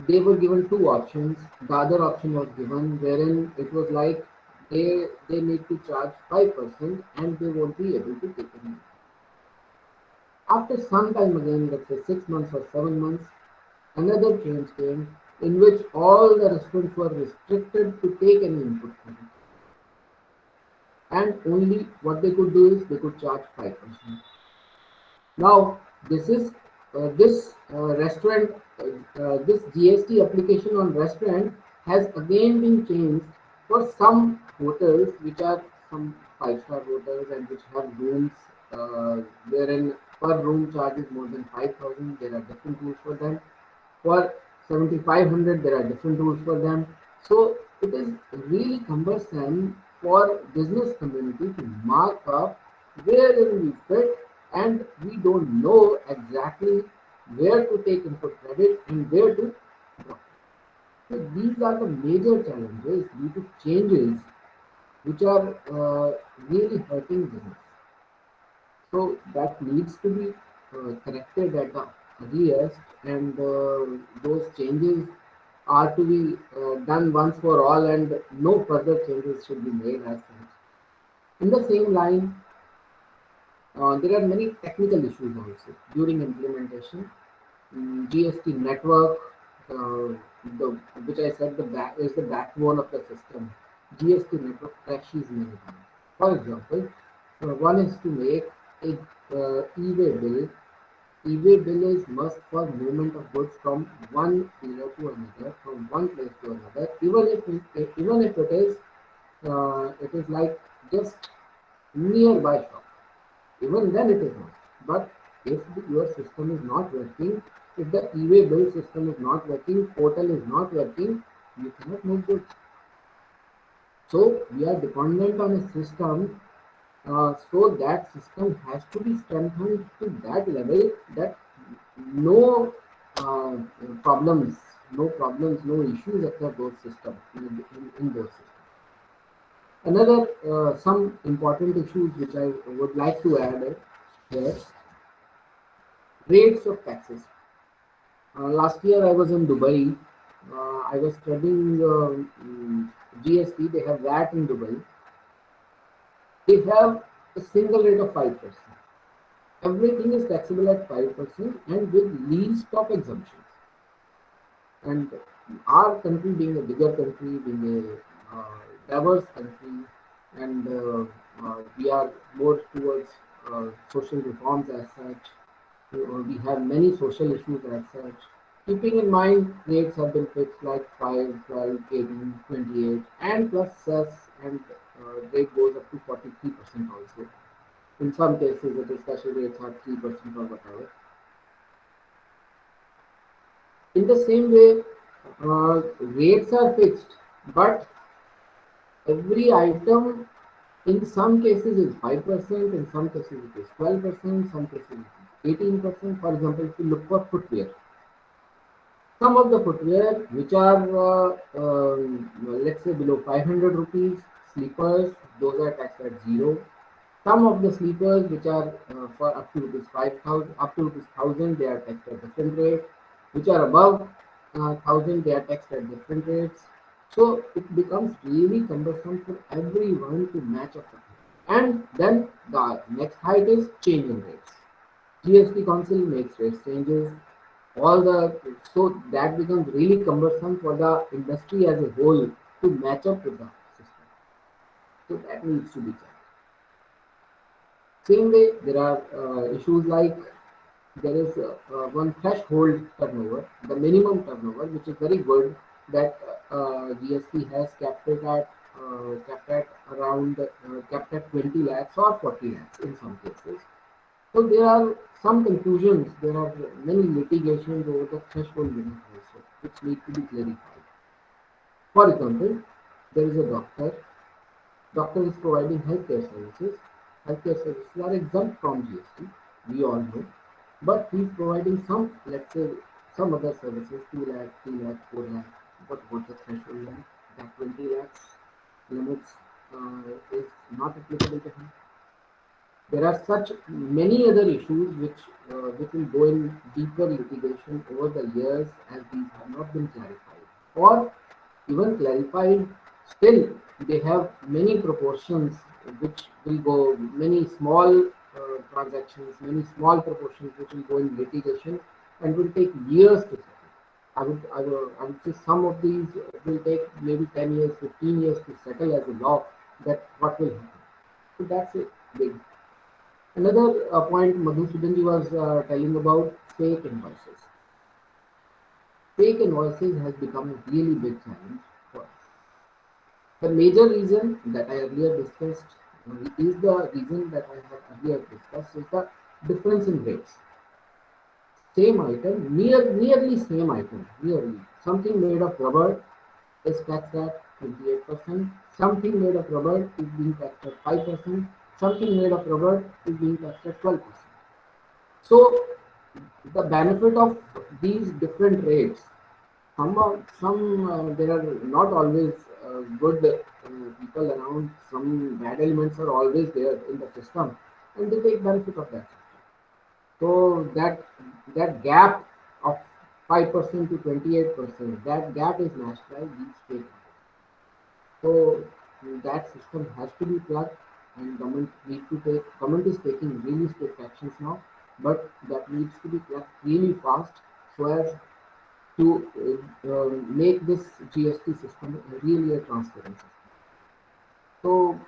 They were given two options. The other option was given wherein it was like they need to charge 5% and they won't be able to take any. After some time again, let's say 6 months or 7 months, another change came in which all the restaurants were restricted to take any input credit. And only what they could do is they could charge 5%. Now, this GST application on restaurant has again been changed for some hotels, which are some five-star hotels and which have rooms wherein per room charge is more than 5,000. There are different rules for them. For 7,500, there are different rules for them. So it is really cumbersome for business community to mark up wherein we fit, and we don't know exactly where to take input credit and where to drop. So these are the major challenges due to changes which are really hurting business. So that needs to be corrected at the earliest, and those changes are to be done once for all, and no further changes should be made as such. In the same line, there are many technical issues also during implementation. GST network, uh, which I said is the backbone of the system. GST network crashes many times. For example, one is to make a e-way bill. E-way bill is must for movement of goods from one area to another, from one place to another. Even if it is like just nearby shop, even then it is not. But if your system is not working, if the e-way bill system is not working, portal is not working, you cannot move goods. So we are dependent on a system. So that system has to be strengthened to that level that no uh, problems, no issues occur those systems in those systems. Another some important issues which I would like to add here: rates of taxes. Last year I was in Dubai. I was studying GST. They have VAT in Dubai. They have a single rate of 5%. Everything is taxable at 5% and with least of exemptions. And our country being a bigger country, being a diverse country, and we are more towards social reforms as such. We have many social issues as such. Keeping in mind, rates have been fixed like 5, 12, 18, 28, and plus cess, and rate goes up to 43% also. In some cases, the special rates are 3% or whatever. In the same way, rates are fixed, but every item in some cases is 5%, in some cases it is 12%, some cases it is 18%. For example, if you look for footwear, some of the footwear which are let's say below 500 rupees, slippers, those are taxed at 0. Some of the sleepers which are for up to rupees 5,000, up to rupees 1,000, they are taxed at different rate. Which are above 1,000, they are taxed at different rates. So it becomes really cumbersome for everyone to match up. And then the next height is change in rates. GST Council makes rate changes. All the so that becomes really cumbersome for the industry as a whole to match up with the system. So that needs to be checked. Same way, there are issues like there is one threshold turnover, the minimum turnover, which is very good that GST has kept at around kept at 20 lakhs or 40 lakhs in some cases. So there are some confusions. There are many litigations over the threshold limit also, which need to be clarified. For example, there is a doctor. Doctor is providing healthcare services. Healthcare services are exempt from GST. We all know, but he's providing some, let's say, some other services, 2 lakh, 3 lakh, 4 lakh. But what the threshold limit? That 20 lakhs limits is not applicable to him. There are such many other issues which will go in deeper litigation over the years as these have not been clarified. Or even clarified, still they have many proportions which will go, many small transactions, many small proportions which will go in litigation and will take years to settle. I would say some of these will take maybe 10 years, 15 years to settle as a law, that what will happen. So that's a big. Another point Madhusudanji was telling about fake invoices. Fake invoices has become a really big challenge for us. The major reason that I earlier discussed is the reason that I have earlier discussed is the difference in rates. Same item, nearly same item, nearly. Something made of rubber is taxed at 28%. Something made of rubber is being taxed at 5%. Something made of rubber is being taxed at 12%. So the benefit of these different rates, there are not always good people around. Some bad elements are always there in the system, and they take benefit of that. So that gap of 5% to 28%, that gap is matched by these state. So that system has to be plugged, and government is taking really strict actions now, but that needs to be plugged really fast so as to make this GST system really a transparent system. So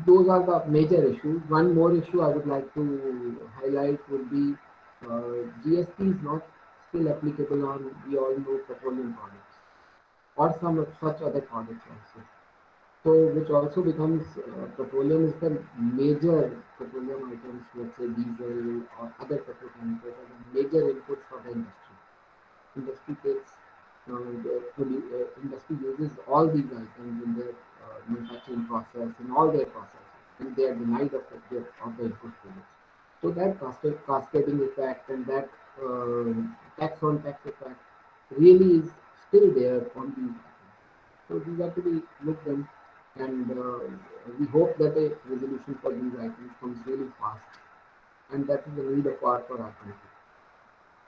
those are the major issues. One more issue I would like to highlight would be GST is not still applicable on, we all know, petroleum products or some of such other products also. So which also becomes petroleum is the major petroleum items, let's say diesel or other petrochemicals are the major inputs for the industry. Industry takes industry uses all these items in their manufacturing process, in all their processes, and they are denied of the input credits. So that cascading effect and that tax on tax effect really is still there on these items. So these have to be looked in, and we hope that a resolution for these items comes really fast, and that is the need of our for our country.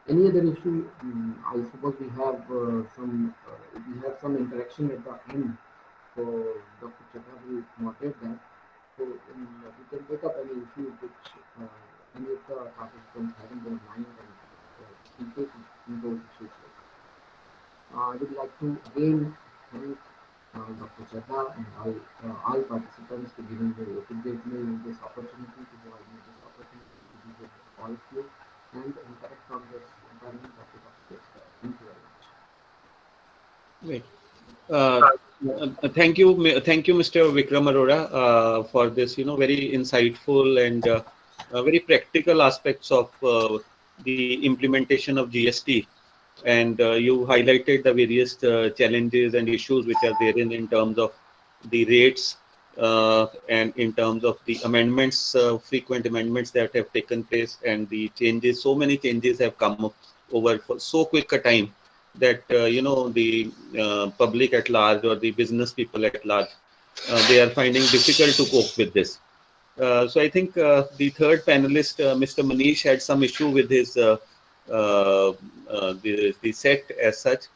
Any other issue? I suppose we have some interaction at the end. So Dr. Chakra will moderate that. So we can take up any issue which any of the participants have in their mind, and we take in those issues later. I would like to again thank Dr. Chakra and all participants to give me this opportunity to provide me this opportunity to be with all of you and interact on this learning topic of this. Thank you very much. Great. Thank you, Mr. Vikram Arora, for this, very insightful and very practical aspects of the implementation of GST. And you highlighted the various challenges and issues which are there in terms of the rates and in terms of the amendments, frequent amendments that have taken place, and the changes. So many changes have come up over for so quick a time that the public at large or the business people at large, they are finding difficult to cope with this. So I think the third panelist, Mr. Manish, had some issue with his the set as such.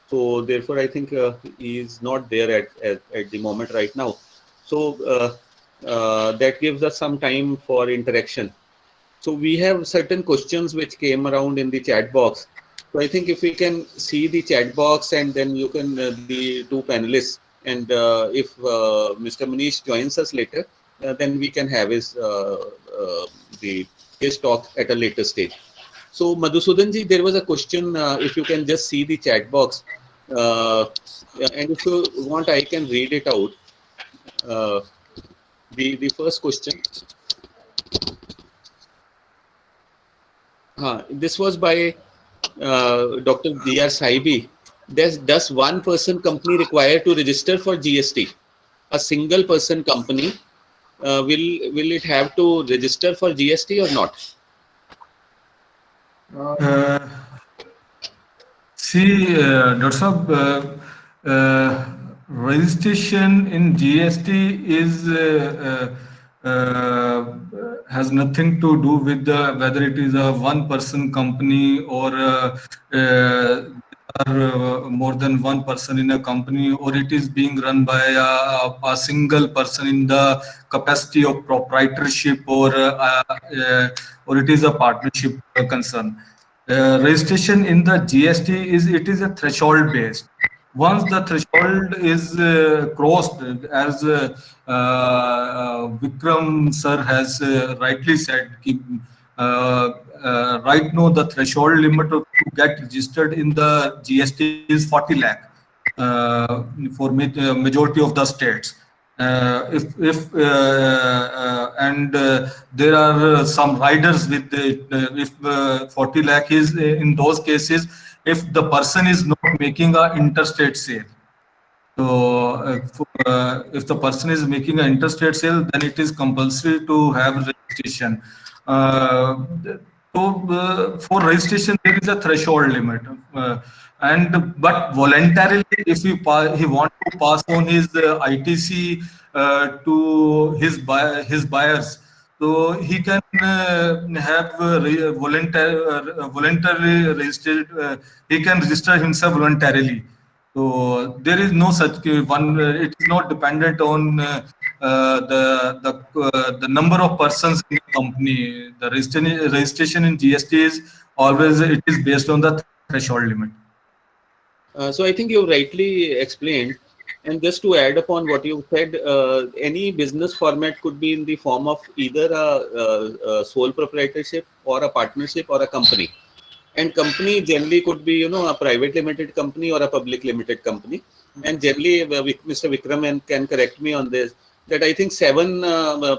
So therefore, I think he is not there at the moment right now. So that gives us some time for interaction. So we have certain questions which came around in the chat box. So I think if we can see the chat box, and then you can the two panelists, and if Mr. Manish joins us later, then we can have the his talk at a later stage. So Madhusudan ji, there was a question. If you can just see the chat box, and if you want, I can read it out. Uh, the first question. This was by Dr. D.R. Saibi. Does one person company require to register for GST? A single person company, will it have to register for GST or not? Uh, See, Dr. Saab, registration in GST is has nothing to do with whether it is a one-person company or there are more than one person in a company, or it is being run by a single person in the capacity of proprietorship, or it is a partnership concern. Registration in the GST is a threshold based. Once the threshold is crossed, as Vikram sir has rightly said, right now the threshold limit to get registered in the GST is 40 lakh for majority of the states. If and there are some riders with if 40 lakh is in those cases, if the person is not making a interstate sale. So if the person is making an interstate sale, then it is compulsory to have registration. Uh, for registration, there is a threshold limit, but voluntarily, if he want to pass on his ITC to his buyers, so he can have voluntarily registered. He can register himself voluntarily. So there is no such one. It is not dependent on the number of persons in the company. The registration in GST is always, it is based on the threshold limit. So I think you rightly explained. And just to add upon what you said, any business format could be in the form of either a sole proprietorship or a partnership or a company. And company generally could be, a private limited company or a public limited company. And generally, Mr. Vikram can correct me on this, that I think 7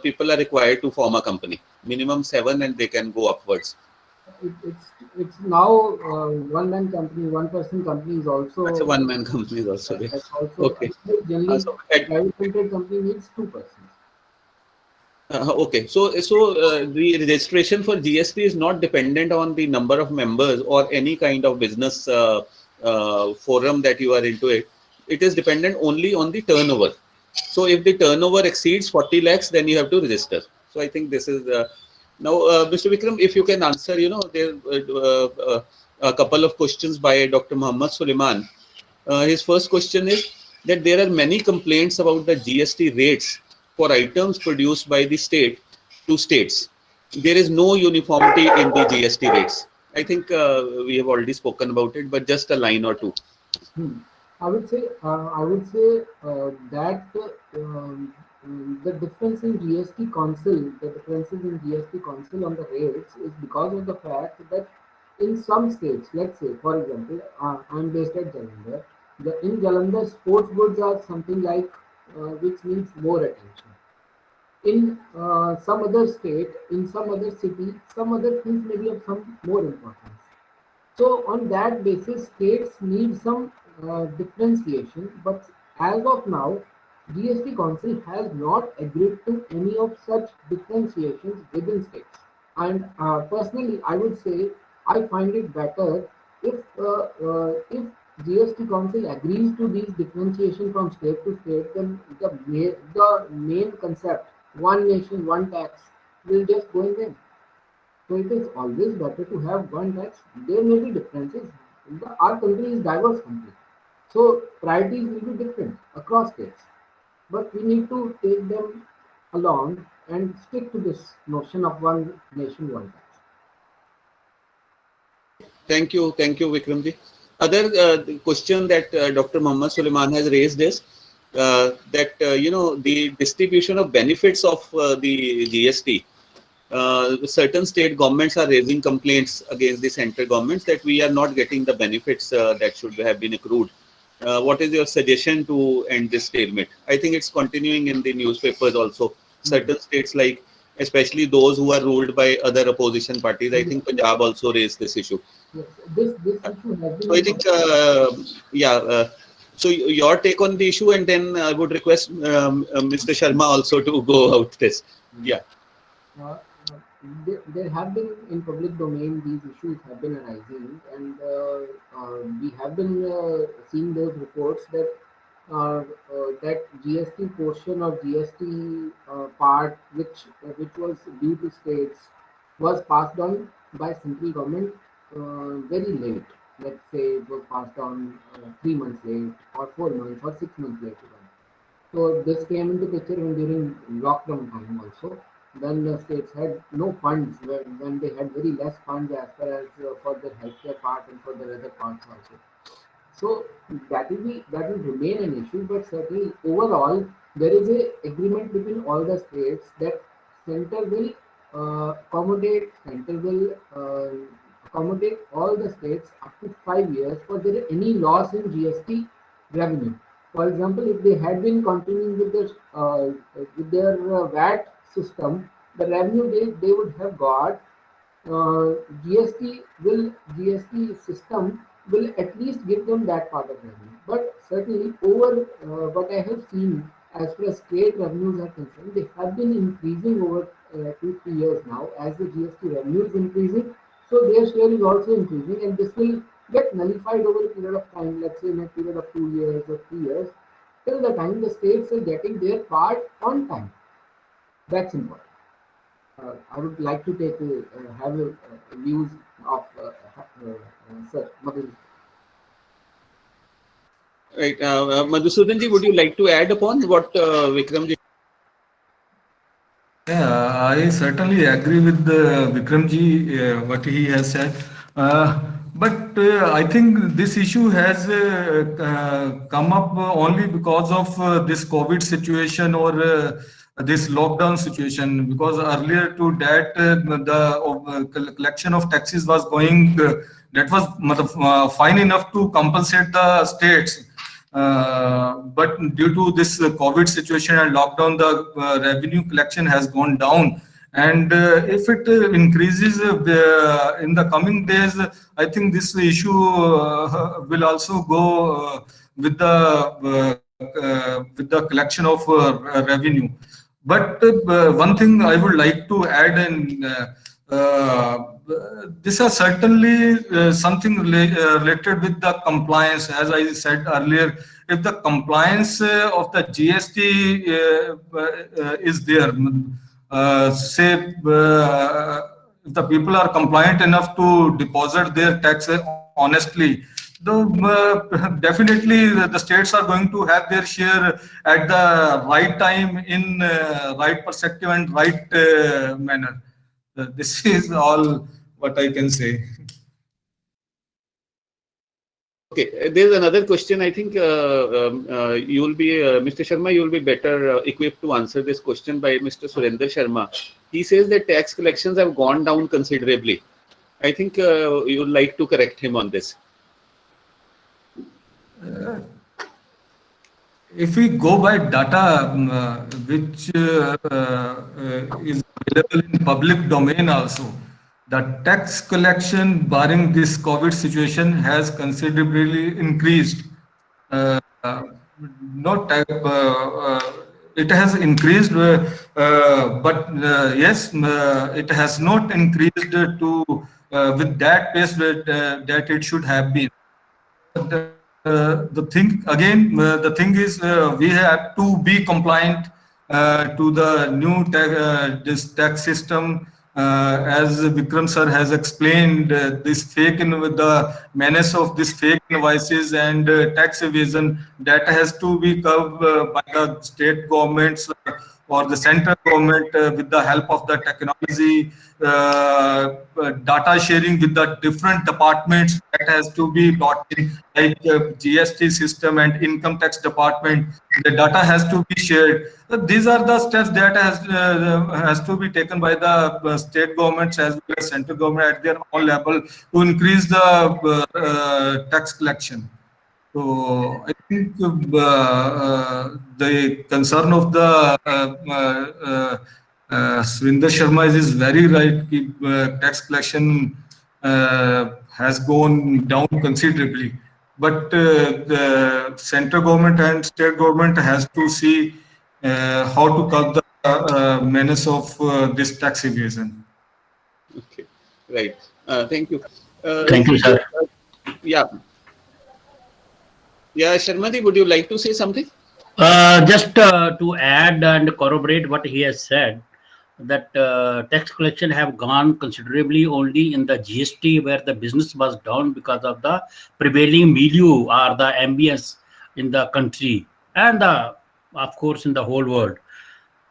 people are required to form a company. Minimum 7, and they can go upwards. It's now one-man company, one-person company is also. That's a one-man company is also there. Okay. Generally, private limited company needs 2 persons. Okay, so the registration for GST is not dependent on the number of members or any kind of business forum that you are into it. It is dependent only on the turnover. So if the turnover exceeds 40 lakhs, then you have to register. So I think this is now, Mr. Vikram, if you can answer, there a couple of questions by Dr. Muhammad Suleiman. His first question is that there are many complaints about the GST rates for items produced by the state to states. There is no uniformity in the GST rates. I think we have already spoken about it, but just a line or two. I would say that the difference in GST Council, the differences in GST Council on the rates is because of the fact that in some states, let's say, for example, I'm based at Jalandhar. In Jalandhar, sports goods are something like which needs more attention. In some other state, in some other city, some other things may be of some more importance. So on that basis, states need some differentiation. But as of now, GST Council has not agreed to any of such differentiations within states. And personally, I would say I find it better if GST Council agrees to these differentiation from state to state, then the main concept one nation, one tax will just go in them. So it is always better to have one tax. There may be differences. Our country is diverse country. So priorities will be different across states. But we need to take them along and stick to this notion of one nation, one tax. Thank you, Vikramji. Other question that Dr. Muhammad Suleiman has raised is that the distribution of benefits of the GST. Certain state governments are raising complaints against the central governments that we are not getting the benefits that should have been accrued. What is your suggestion to end this stalemate? I think it's continuing in the newspapers also. Certain states, like especially those who are ruled by other opposition parties, I think Punjab also raised this issue. Yes, this issue has So I been. think, so your take on the issue, and then I would request Mr. Sharma also to go out this. Yeah. There have been in public domain, these issues have been arising, and we have been seeing those reports that that GST portion or GST part which was due to states was passed on by central government very late. Let's say it was passed on 3 months late, or 4 months, or 6 months late even. So this came into picture when during lockdown time also. When the states had no funds, when they had very less funds as far as for their healthcare part and for their other parts also. So that will remain an issue, but certainly overall there is a agreement between all the states that center will accommodate all the states up to 5 years for there any loss in GST revenue. For example, if they had been continuing with their VAT system, the revenue they would have got, GST system will at least give them that part of revenue. But certainly over what I have seen as far as state revenues are concerned, they have been increasing over 2-3 years now as the GST revenue is increasing. So their share is also increasing, and this will get nullified over a period of time, let's say in a period of 2 years or 3 years, till the time the states are getting their part on time. That's important. I would like to have views of Sir Madhu. Right. Madhusudan ji, would you like to add upon what Vikramji? Yeah, I certainly agree with Vikramji, what he has said. But I think this issue has come up only because of this COVID situation or this lockdown situation. Because earlier to that, the collection of taxes was going, that was fine enough to compensate the states. But due to this COVID situation and lockdown, the revenue collection has gone down. And if it increases in the coming days, I think this issue will also go with the collection of revenue. But one thing I would like to add in. This is certainly something related with the compliance. As I said earlier, if the compliance of the GST is there, say if the people are compliant enough to deposit their tax honestly, definitely the states are going to have their share at the right time in right perspective and right manner. This is all what I can say. Okay, there's another question. I think you will be, Mr. Sharma, you will be better equipped to answer this question by Mr. Surender Sharma. He says that tax collections have gone down considerably. I think you would like to correct him on this. If we go by data which is available in public domain also, the tax collection barring this COVID situation has considerably increased. It has increased, but yes, it has not increased to with that pace that it should have been. The thing again, the thing is we have to be compliant to the new this tax system. As Vikram sir has explained, this with the menace of this fake invoices and tax evasion, that has to be curbed by the state governments or the central government with the help of the technology, data sharing with the different departments that has to be brought in, like GST system and income tax department. The data has to be shared. These are the steps that has to be taken by the state governments as well as central government at their own level to increase the tax collection. So I think the concern of the Surinder Sharma is very right. Tax collection has gone down considerably, but the central government and state government has to see how to curb the menace of this tax evasion. Okay, right. Thank you. Thank you, sir. Yeah. Yeah, Sharmadi, would you like to say something? Just to add and corroborate what he has said, that tax collection have gone considerably only in the GST, where the business was down because of the prevailing milieu or the ambience in the country and of course in the whole world.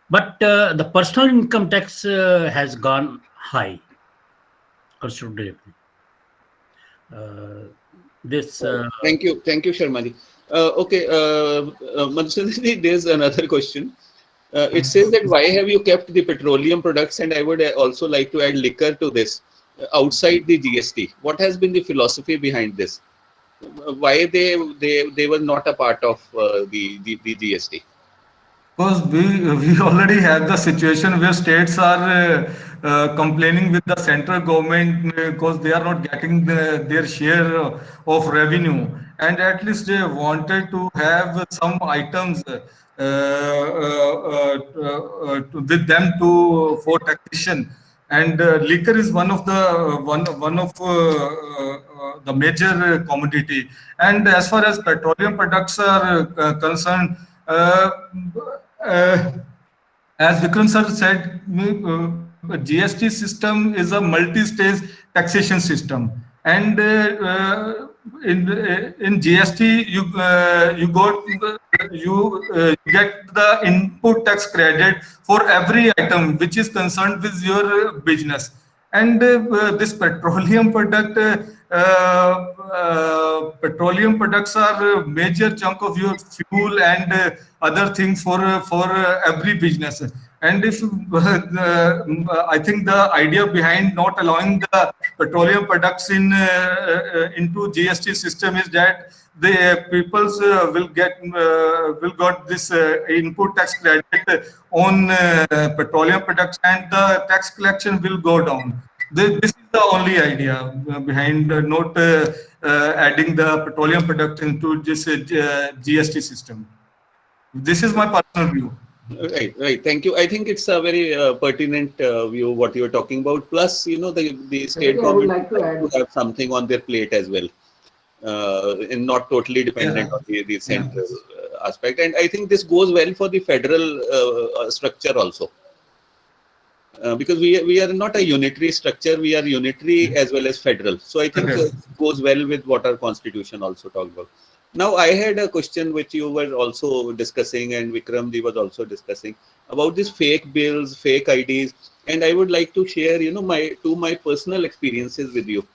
But the personal income tax has gone high considerably. Thank you, Sharmadi. Okay, Madhusudhan, there's another question. It says that why have you kept the petroleum products, and I would also like to add liquor to this, outside the GST? What has been the philosophy behind this? Why they were not a part of the GST? Because we already have the situation where states are complaining with the central government because they are not getting their share of revenue, and at least they wanted to have some items with them to for taxation. And liquor is one of the the major commodity. And as far as petroleum products are concerned, uh, as Vikram sir said, GST system is a multi-stage taxation system, and in GST you get the input tax credit for every item which is concerned with your business. And this petroleum products are a major chunk of your fuel and other things for every business. And if I think the idea behind not allowing the petroleum products into GST system is that the peoples will got this input tax credit on petroleum products, and the tax collection will go down. This is the only idea behind not adding the petroleum product into this GST system. This is my personal view. Right. Thank you. I think it's a very pertinent view what you're talking about. Plus, the state government would have something on their plate as well, and not totally dependent on the central aspect. And I think this goes well for the federal structure also. Because we are not a unitary structure, we are unitary as well as federal. So I think it goes well with what our constitution also talks about. Now, I had a question which you were also discussing, and Vikramji was also discussing about these fake bills, fake IDs, and I would like to share, my personal experiences with you.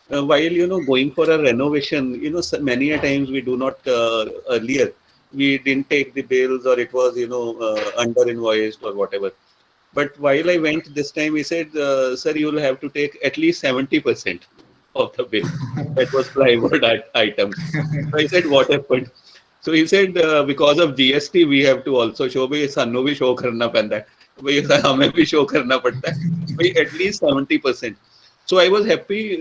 While going for a renovation, so many a times we do not earlier we didn't take the bills, or it was under invoiced or whatever. But while I went this time, he said, "Sir, you will have to take at least 70% of the bill." That was plywood items. So I said, "What happened?" So he said, "Because of GST, we have to also show. Bhai, sanu bhi show karna panda hai. Bhai, hame bhi show karna padta hai. Bhai, at least 70%." So I was happy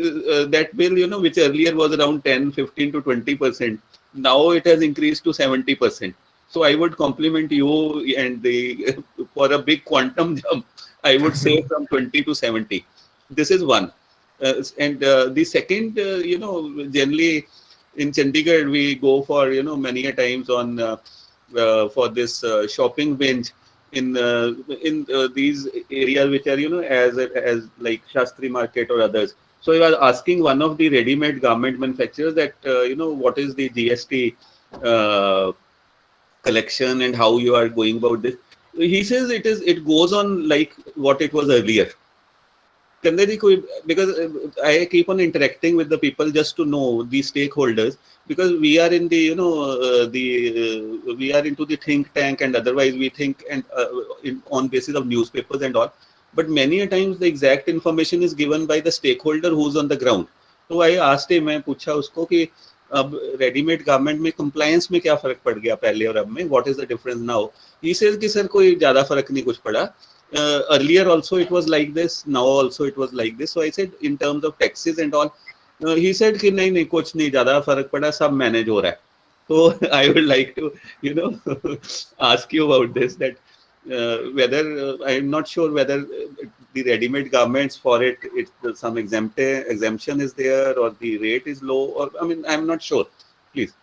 that bill, which earlier was around 10, 15 to 20%, now it has increased to 70%. So I would compliment you, and for a big quantum jump, I would say from 20 to 70. This is one. And the second, generally in Chandigarh, we go for, many a times on for this shopping binge. in these areas which are, you know, as like Shastri Market or others. So I was asking one of the ready-made garment manufacturers that you know, what is the GST collection and how you are going about this. He says it goes on like what it was earlier. Kande ji because I keep on interacting with the people just to know the stakeholders, because we are in the, you know, we are into the think tank, and otherwise we think and on basis of newspapers and all. But many a times the exact information is given by the stakeholder who's on the ground. So I asked him, मैं पूछा उसको कि अब readymade garment में compliance में क्या फर्क पड़ गया पहले और अब में, what is the difference now? He says कि सर कोई ज्यादा फर्क नहीं कुछ पड़ा. Earlier also it was like this, now also it was like this. So I said in terms of taxes and all, he said कि नहीं नहीं कुछ नहीं ज्यादा फर्क पड़ा, सब मैनेज हो रहा है. So I would like to, you know, ask you about this, that whether I'm not sure whether the ready-made garments for it's some exemption is there, or the rate is low, or I mean I'm not sure. Please.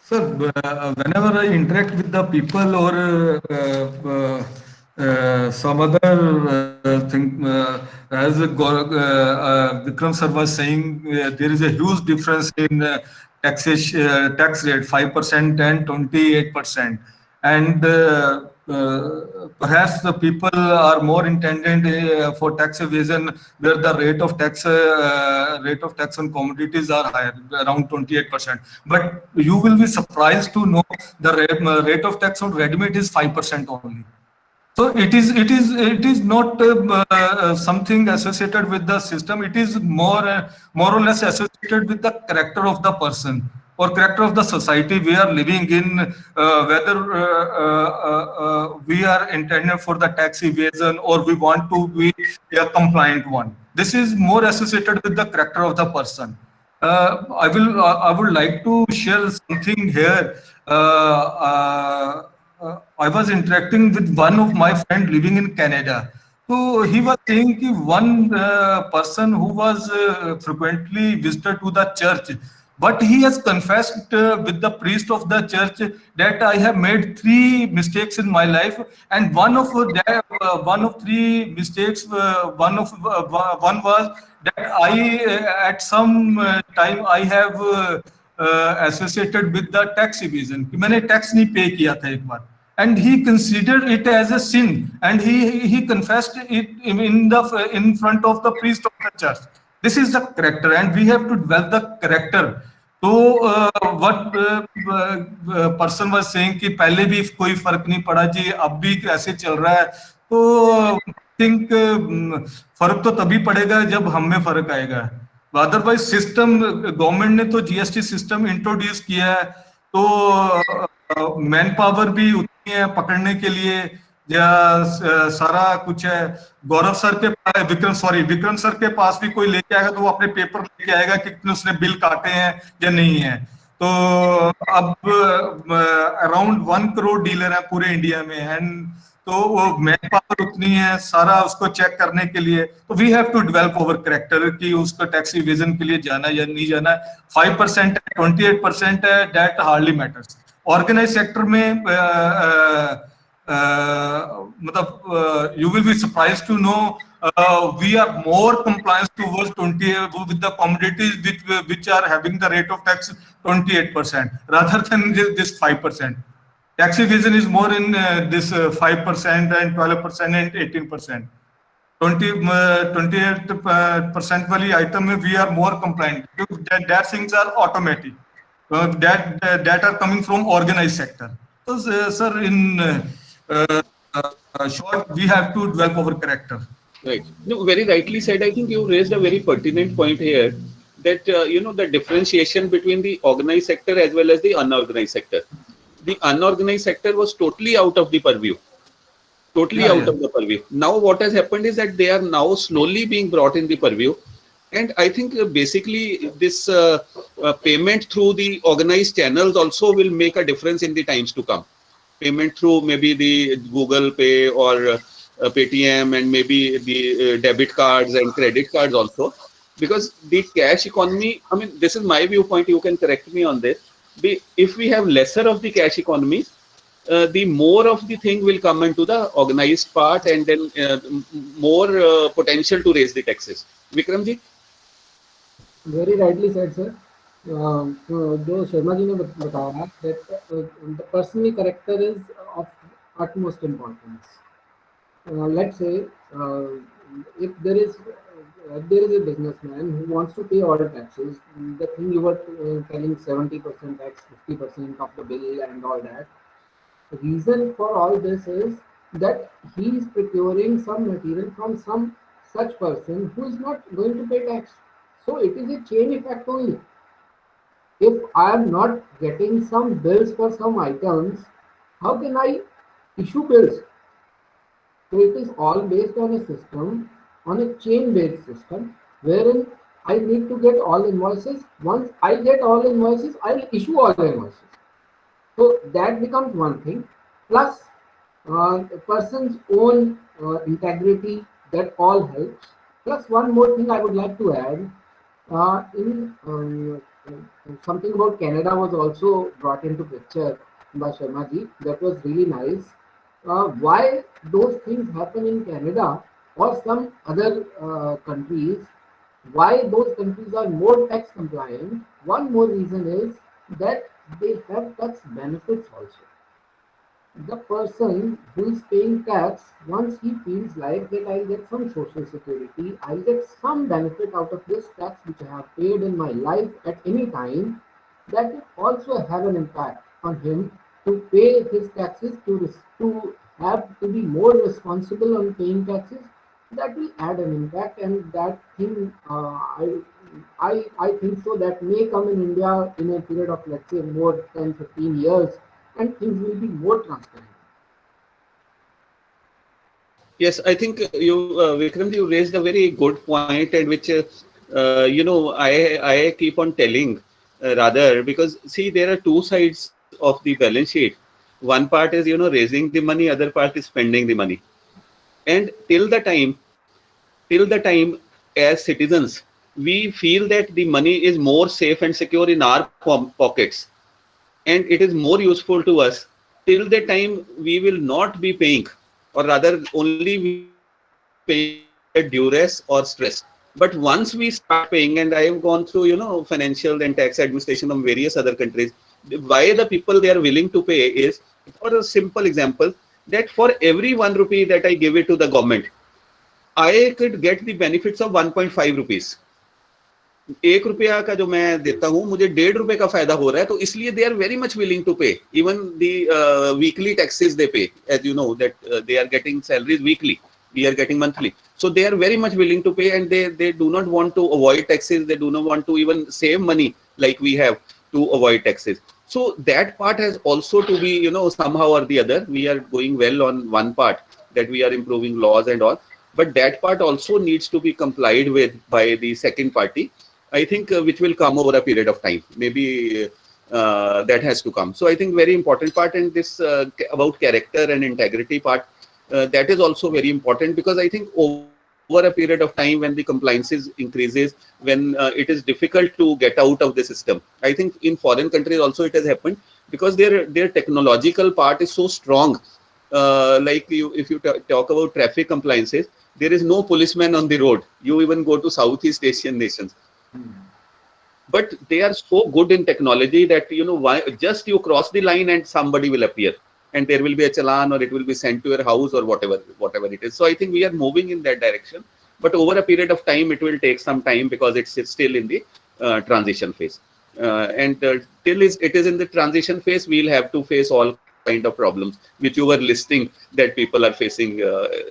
Sir, whenever I interact with the people or some other thing, as Vikram sir was saying, there is a huge difference in tax rate, 5% and 28%. And perhaps the people are more intended for tax evasion, where the rate of tax on commodities are higher, around 28%. But you will be surprised to know the rate of tax on ready-made is 5% only. So it is not something associated with the system. It is more or less associated with the character of the person or character of the society we are living in, whether we are intended for the tax evasion or we want to be a compliant one. This is more associated with the character of the person. I would like to share something here. I was interacting with one of my friends living in Canada. So he was saying that one person who was frequently visited to the church, but he has confessed with the priest of the church that I have made 3 mistakes in my life, and one of 3 mistakes, one was that I at some time I have associated with the tax evasion. मैंने tax नहीं pay किया था एक बार, and he considered it as a sin, and he confessed it in front of the priest of the church. This is the character, and we have to develop the character. तो what person was saying कि पहले भी कोई फर्क नहीं पड़ा जी, अब भी ऐसे चल रहा है, तो think फर्क तो तभी पड़ेगा जब हम में फर्क आएगा. अदरवाइज सिस्टम, गवर्नमेंट ने तो जीएसटी सिस्टम इंट्रोड्यूस किया है, तो मैन पावर भी उतनी है पकड़ने के लिए, सारा कुछ है. गौरव सर के पास, विक्रम सर के पास भी कोई लेके आएगा तो वो अपने पेपर लेके आएगा कि कितने उसने बिल काटे हैं या नहीं है. तो अब अराउंड 1 करोड़ डीलर है पूरे इंडिया में, एंड तो वो मैन पावर उतनी है सारा उसको चेक करने के लिए. तो we have to develop our character कि उसको टैक्स इवेजन के लिए जाना या नहीं जाना. 5% है, 28% है, that hardly matters. Organize sector में मतलब you will be surprised to know we are more compliant towards 20 with the commodities which are having the rate of tax 28% rather than this 5%. Tax evasion is more in this 5% and 12% and 18%. 28% वाली item में we are more compliant. That things are automatic. That are coming from organized sector. So, sir, in short, we have to develop our character. Right. No, very rightly said. I think you raised a very pertinent point here, that you know, the differentiation between the organized sector as well as the unorganized sector. The unorganized sector was totally out of the purview. Totally out of the purview. Now what has happened is that they are now slowly being brought in the purview. And I think basically this payment through the organized channels also will make a difference in the times to come. Payment through maybe the Google Pay or Paytm, and maybe the debit cards and credit cards also. Because the cash economy, I mean, this is my viewpoint, you can correct me on this. if we have lesser of the cash economy, the more of the thing will come into the organized part, and then more potential to raise the taxes. Vikramji? Very rightly said, sir. जो शर्मा जी ने बताया that the personal character is of utmost importance. Let's say if there is a businessman who wants to pay all taxes, the thing you were telling 70% tax, 50% of the bill and all that. The reason for all this is that he is procuring some material from some such person who is not going to pay tax. So it is a chain effect only. If I am not getting some bills for some items, how can I issue bills? So it is all based on a system, on a chain-based system, wherein I need to get all invoices. Once I get all invoices, I'll issue all invoices. So that becomes one thing. Plus, a person's own integrity, that all helps. Plus, one more thing I would like to add. In something about Canada was also brought into picture by Sharma ji. That was really nice. Why those things happen in Canada or some other countries? Why those countries are more tax compliant? One more reason is that they have tax benefits also. The person who is paying tax, once he feels like that I'll get some social security, I'll get some benefit out of this tax which I have paid in my life at any time, that will also have an impact on him to pay his taxes, to have to be more responsible on paying taxes. That will add an impact, and that thing I think so that may come in India in a period of, let's say, more 10, 15 years, and things will be more transparent. Yes, I think Vikram, you raised a very good point, and which I keep on telling rather, because see, there are two sides of the balance sheet. One part is raising the money, other part is spending the money. And till the time as citizens, we feel that the money is more safe and secure in our pockets, and it is more useful to us. Till the time we will not be paying, or rather only we will be paying under duress or stress. But once we start paying, and I have gone through financial and tax administration of various other countries, why the people they are willing to pay is, for a simple example, that for every 1 rupee that I give it to the government, I could get the benefits of 1.5 rupees. 1 रुपया का जो मैं देता हूँ, मुझे 1.5 रुपए का फायदा हो रहा है, तो इसलिए they are very much willing to pay. Even the weekly taxes they pay, as you know that they are getting salaries weekly, we are getting monthly. So they are very much willing to pay, and they do not want to avoid taxes. They do not want to even save money like we have to avoid taxes. So that part has also to be somehow or the other. We are going well on one part, that we are improving laws and all, but that part also needs to be complied with by the second party. I think which will come over a period of time. Maybe that has to come. So I think very important part, and this about character and integrity part, that is also very important, because I think over a period of time, when the compliances increases, when it is difficult to get out of the system. I think in foreign countries also it has happened, because their technological part is so strong. Like if you talk about traffic compliances, there is no policeman on the road. You even go to Southeast Asian nations. But they are so good in technology that why just you cross the line and somebody will appear, and there will be a challan, or it will be sent to your house, or whatever it is. So I think we are moving in that direction, but over a period of time it will take some time, because it's still in the transition phase, and till it is in the transition phase, we'll have to face all kind of problems which you were listing that people are facing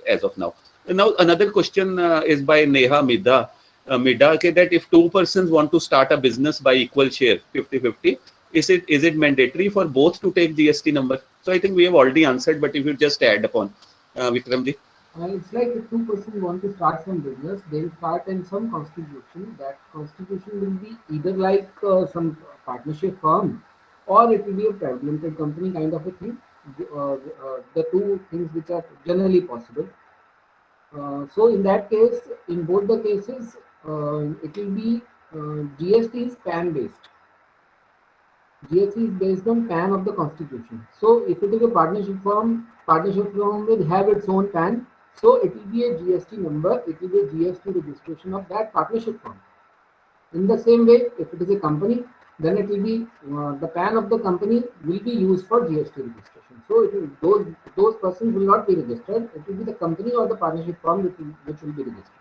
as of now. Now another question is by Neha Midha, okay, that if two persons want to start a business by equal share, 50-50, is it mandatory for both to take GST number? So I think we have already answered, but if you just add upon, Vikramji. It's like if two persons want to start some business, they'll start in some constitution. That constitution will be either like some partnership firm, or it will be a private limited company kind of a thing. The two things which are generally possible. So in that case, in both the cases, it will be GST is PAN based. GST is based on PAN of the constitution. So if it is a partnership firm will have its own PAN. So it will be a GST number, it will be a GST registration of that partnership firm. In the same way, if it is a company, then it will be the PAN of the company will be used for GST registration. So it will, those persons will not be registered. It will be the company or the partnership firm which will be registered.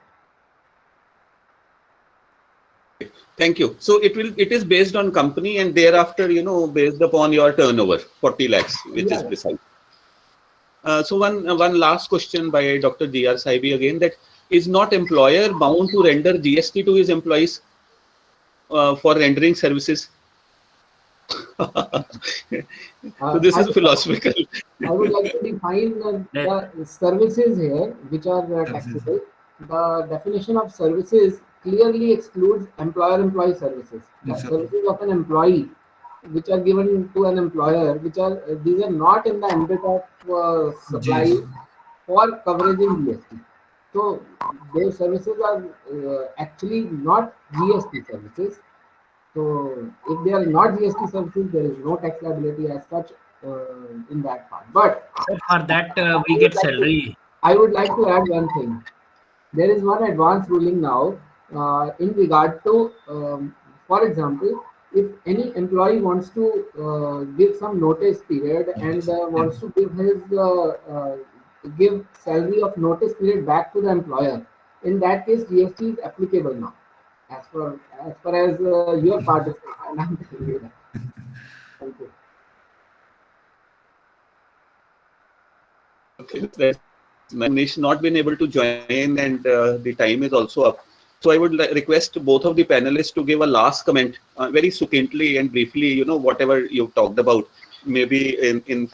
Thank you. So it is based on company, and thereafter, based upon your turnover, 40 lakhs, which is precise. So one last question by Dr. G.R. Saibi again, that is not employer bound to render GST to his employees for rendering services? So this is philosophical. I would like to define the services here, which are taxable. The definition of services clearly excludes employer-employee services. The services of an employee, which are given to an employer, these are not in the ambit of supply for coverage in GST. So their services are actually not GST services. So if they are not GST services, there is no tax liability as such in that part. But for that, we get salary. I would like to add one thing. There is one advanced ruling now in regard to, for example, if any employee wants to give some notice period and wants to give salary of notice period back to the employer, in that case, GST is applicable now. As far as your part is concerned, I'm telling you that. Thank you. Okay, Manish not been able to join, and the time is also up. So I would request both of the panelists to give a last comment, very succinctly and briefly. Whatever you've talked about, maybe in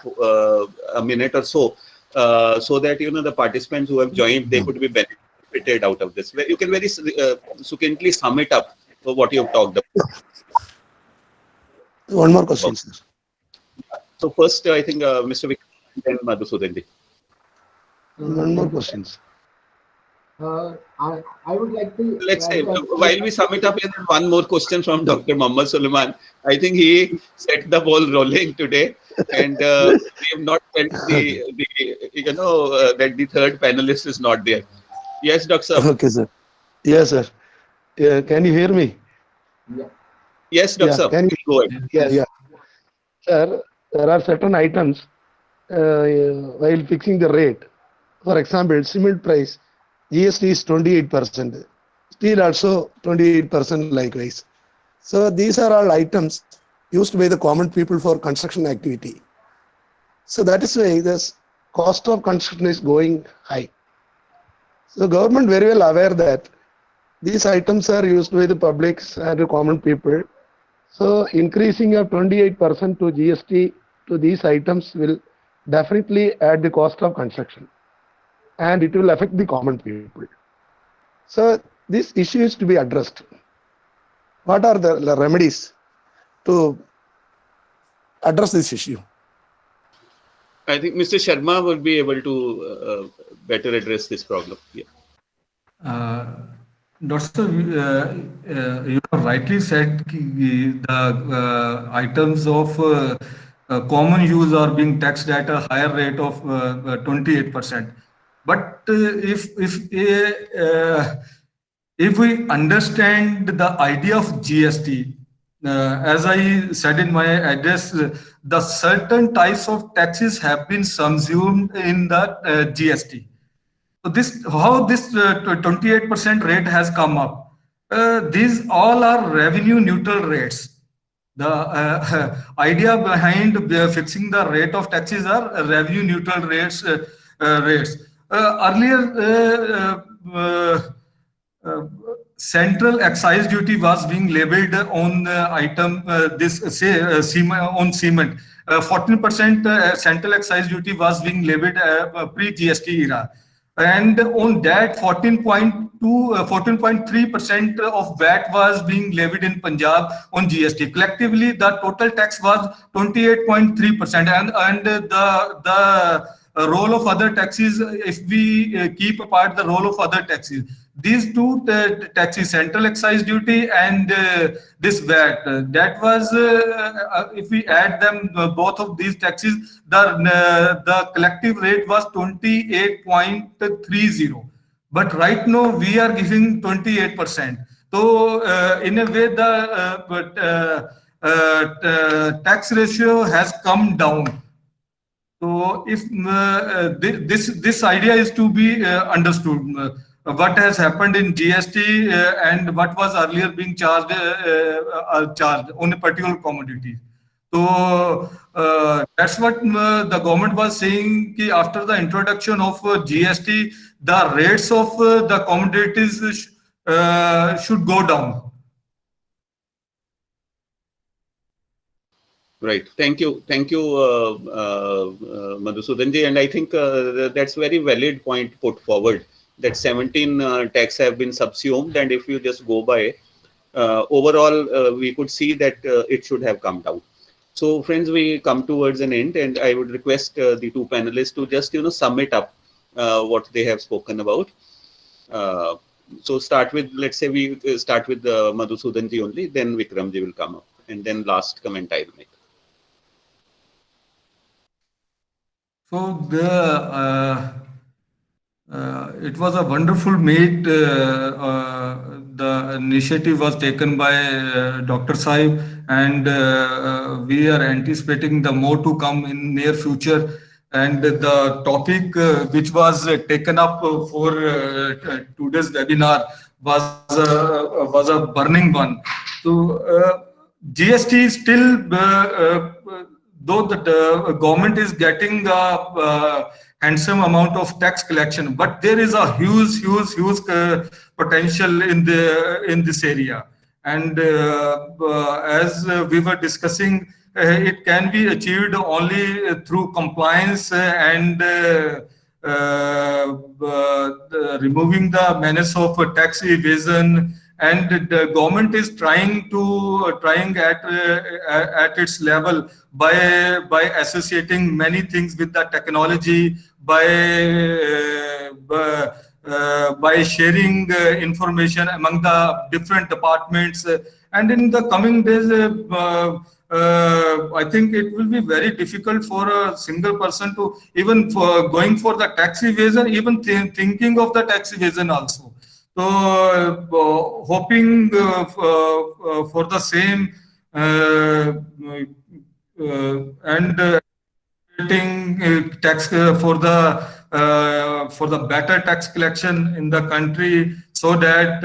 a minute or so, so that the participants who have joined, they could be benefited out of this. You can very succinctly sum it up for what you've talked about. One more question, sir. So first, I think Mr. Vikram and Madhusudan. One more questions. I would like to. Let's say, while we sum it up, one more question from Dr. Mohammad Sulaiman. I think he set the ball rolling today, and we have not felt that the third panelist is not there. Yes, Dr. Okay, sir. Yes, sir. Can you hear me? Yeah. Yes, Dr. Can you go ahead? Yeah. Sir, there are certain items while fixing the rate. For example, cement price, GST is 28%. Steel also 28% likewise. So these are all items used by the common people for construction activity. So that is why the cost of construction is going high. So government very well aware that these items are used by the publics and the common people. So increasing of 28% to GST to these items will definitely add the cost of construction, and it will affect the common people. So this issue is to be addressed. What are the remedies to address this issue? I think Mr. Sharma will be able to better address this problem. Yeah. Doctor, you have rightly said the items of common use are being taxed at a higher rate of 28%. But if we understand the idea of GST, as I said in my address, the certain types of taxes have been subsumed in the GST. So how this 28% rate has come up. These all are revenue neutral rates. The idea behind fixing the rate of taxes are revenue neutral rates. Earlier, central excise duty was being levied on item on cement. 14% central excise duty was being levied pre-GST era. And on that, 14.3% of VAT was being levied in Punjab on GST. Collectively, the total tax was 28.3%, and role of other taxes, if we keep apart the role of other taxes, these two taxes, central excise duty and this VAT, that was, if we add them, both of these taxes, the collective rate was 28.30. But right now we are giving 28%. So in a way, the tax ratio has come down. So if this idea is to be understood, what has happened in GST and what was earlier being charged on a particular commodity. So that's what the government was saying. Ki after the introduction of GST, the rates of the commodities should go down. Right. Thank you, Madhusudanji. And I think that's very valid point put forward, that 17 tax have been subsumed, and if you just go by overall, we could see that it should have come down. So, friends, we come towards an end, and I would request the two panelists to just sum it up what they have spoken about. So, start with, let's say we start with Madhusudanji only, then Vikramji will come up, and then last comment I will make. So it was a wonderful meet. The initiative was taken by Dr. Saib, and we are anticipating the more to come in near future. And the topic which was taken up for today's webinar was a burning one. So GST is still, though the government is getting a handsome amount of tax collection, but there is a huge potential in this area. And as we were discussing, it can be achieved only through compliance and removing the menace of tax evasion. And the government is trying at its level by associating many things with the technology, by sharing information among the different departments. And in the coming days, I think it will be very difficult for a single person to even going for the tax evasion, even thinking of the tax evasion also. So, hoping for the same and getting tax for the better tax collection in the country, so that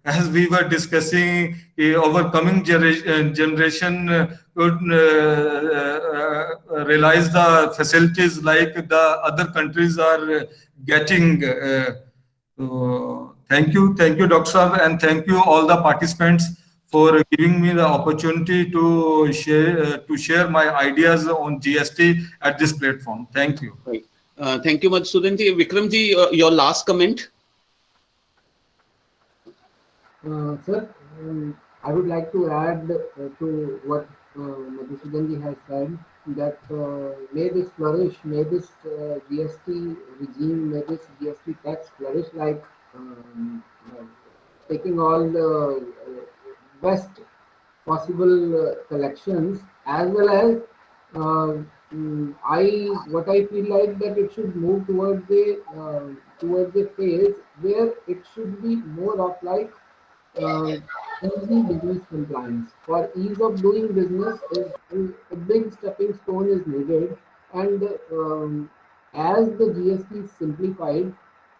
as we were discussing, our coming generation could realize the facilities like the other countries are getting. So thank you, Dr. Saab, and thank you all the participants for giving me the opportunity to share my ideas on GST at this platform. Thank you. Right. Thank you, Madhusudanji. Vikramji, your last comment. Sir, I would like to add to what Madhusudanji has said, that may this flourish, may this GST regime, may this GST tax flourish like taking all the best possible collections, as well as what I feel like that it should move towards a phase where it should be more of like easy business compliance. For ease of doing business, is a big stepping stone is needed, and as the GST is simplified,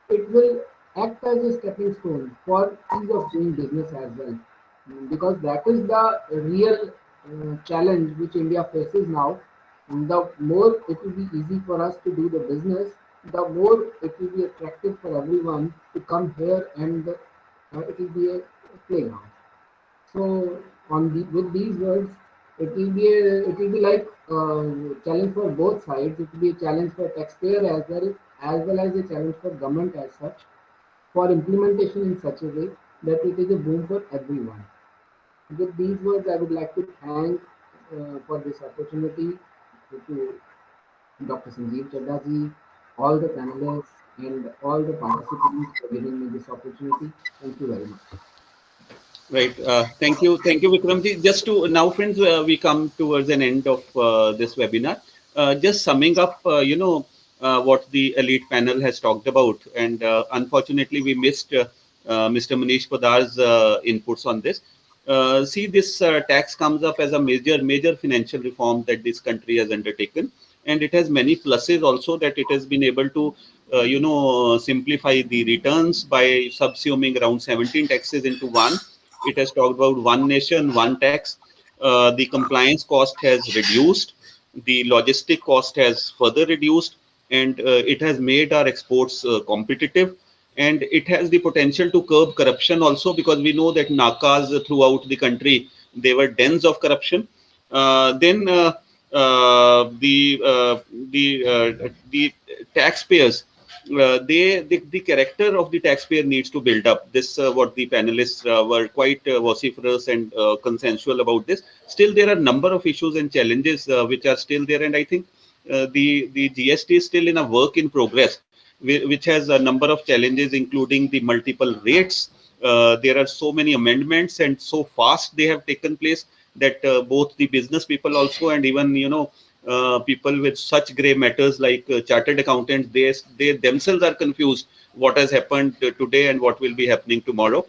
it will act as a stepping stone for ease of doing business as well. Because that is the real challenge which India faces now. The more it will be easy for us to do the business, the more it will be attractive for everyone to come here, and it will be a playground. So with these words, it will be like challenge for both sides. It will be a challenge for taxpayer as well as a challenge for government as such, for implementation in such a way that it is a boom for everyone. With these words, I would like to thank for this opportunity to Dr. Sanjeev Chadda ji, all the panelists, and all the participants for giving me this opportunity. Thank you very much. Right. Thank you, Vikramji. Just to now, friends, we come towards an end of this webinar. Just summing up, what the elite panel has talked about, and unfortunately, we missed Mr. Manish Podar's inputs on this. See, this tax comes up as a major financial reform that this country has undertaken, and it has many pluses also, that it has been able to, simplify the returns by subsuming around 17 taxes into one. It has talked about one nation, one tax. The compliance cost has reduced. The logistic cost has further reduced, and it has made our exports competitive. And it has the potential to curb corruption also, because we know that nakas throughout the country, they were dens of corruption. Then the taxpayers, the character of the taxpayer needs to build up. This what the panelists were quite vociferous and consensual about this. Still, there are a number of issues and challenges which are still there, and I think the GST is still in a work in progress, which has a number of challenges, including the multiple rates. There are so many amendments, and so fast they have taken place, that both the business people also, and even people with such gray matters like chartered accountants, they themselves are confused what has happened today and what will be happening tomorrow.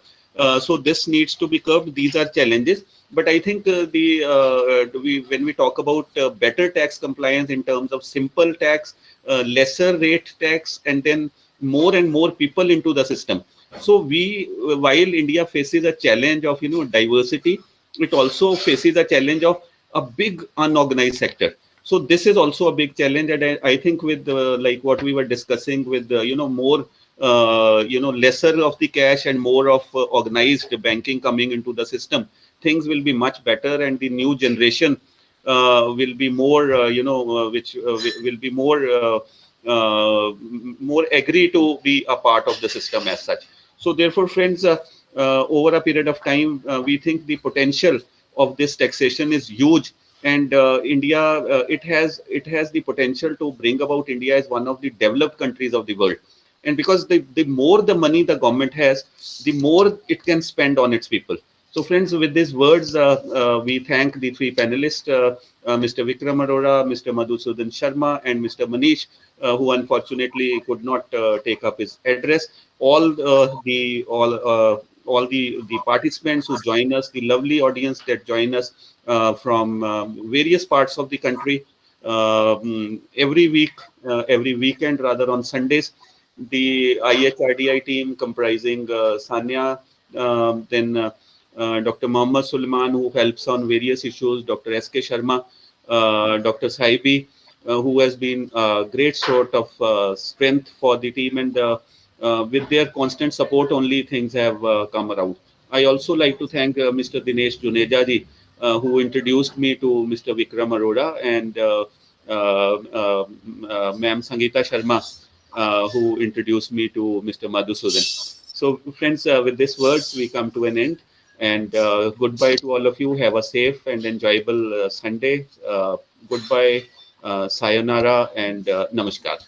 So this needs to be curbed. These are challenges, but I think when we talk about better tax compliance in terms of simple tax, lesser rate tax, and then more and more people into the system. So while India faces a challenge of diversity, it also faces a challenge of a big unorganized sector. So this is also a big challenge, and I think with like what we were discussing, with more lesser of the cash and more of organized banking coming into the system, things will be much better, and the new generation will be more which will be more agree to be a part of the system as such. So therefore, friends, over a period of time, we think the potential of this taxation is huge, and India, it has the potential to bring about India as one of the developed countries of the world. And because the more the money the government has, the more it can spend on its people. So friends, with these words, we thank the three panelists, Mr. Vikram Arora, Mr. Madhusudan Sharma, and Mr. Manish, who unfortunately could not take up his address. All the participants who join us, the lovely audience that join us from various parts of the country every week, every weekend rather, on Sundays. The IHRDI team comprising Sanya, then Dr. Mohammad Sulaiman, who helps on various issues, Dr. S.K. Sharma, Dr. Saibi, who has been a great sort of strength for the team, and with their constant support only things have come around. I also like to thank Mr. Dinesh Juneja ji, who introduced me to Mr. Vikram Arora, and Ma'am Sangeeta Sharma, who introduced me to Mr. Madhusudan. So friends, with these words, we come to an end. And goodbye to all of you. Have a safe and enjoyable Sunday. Goodbye, sayonara, and namaskar.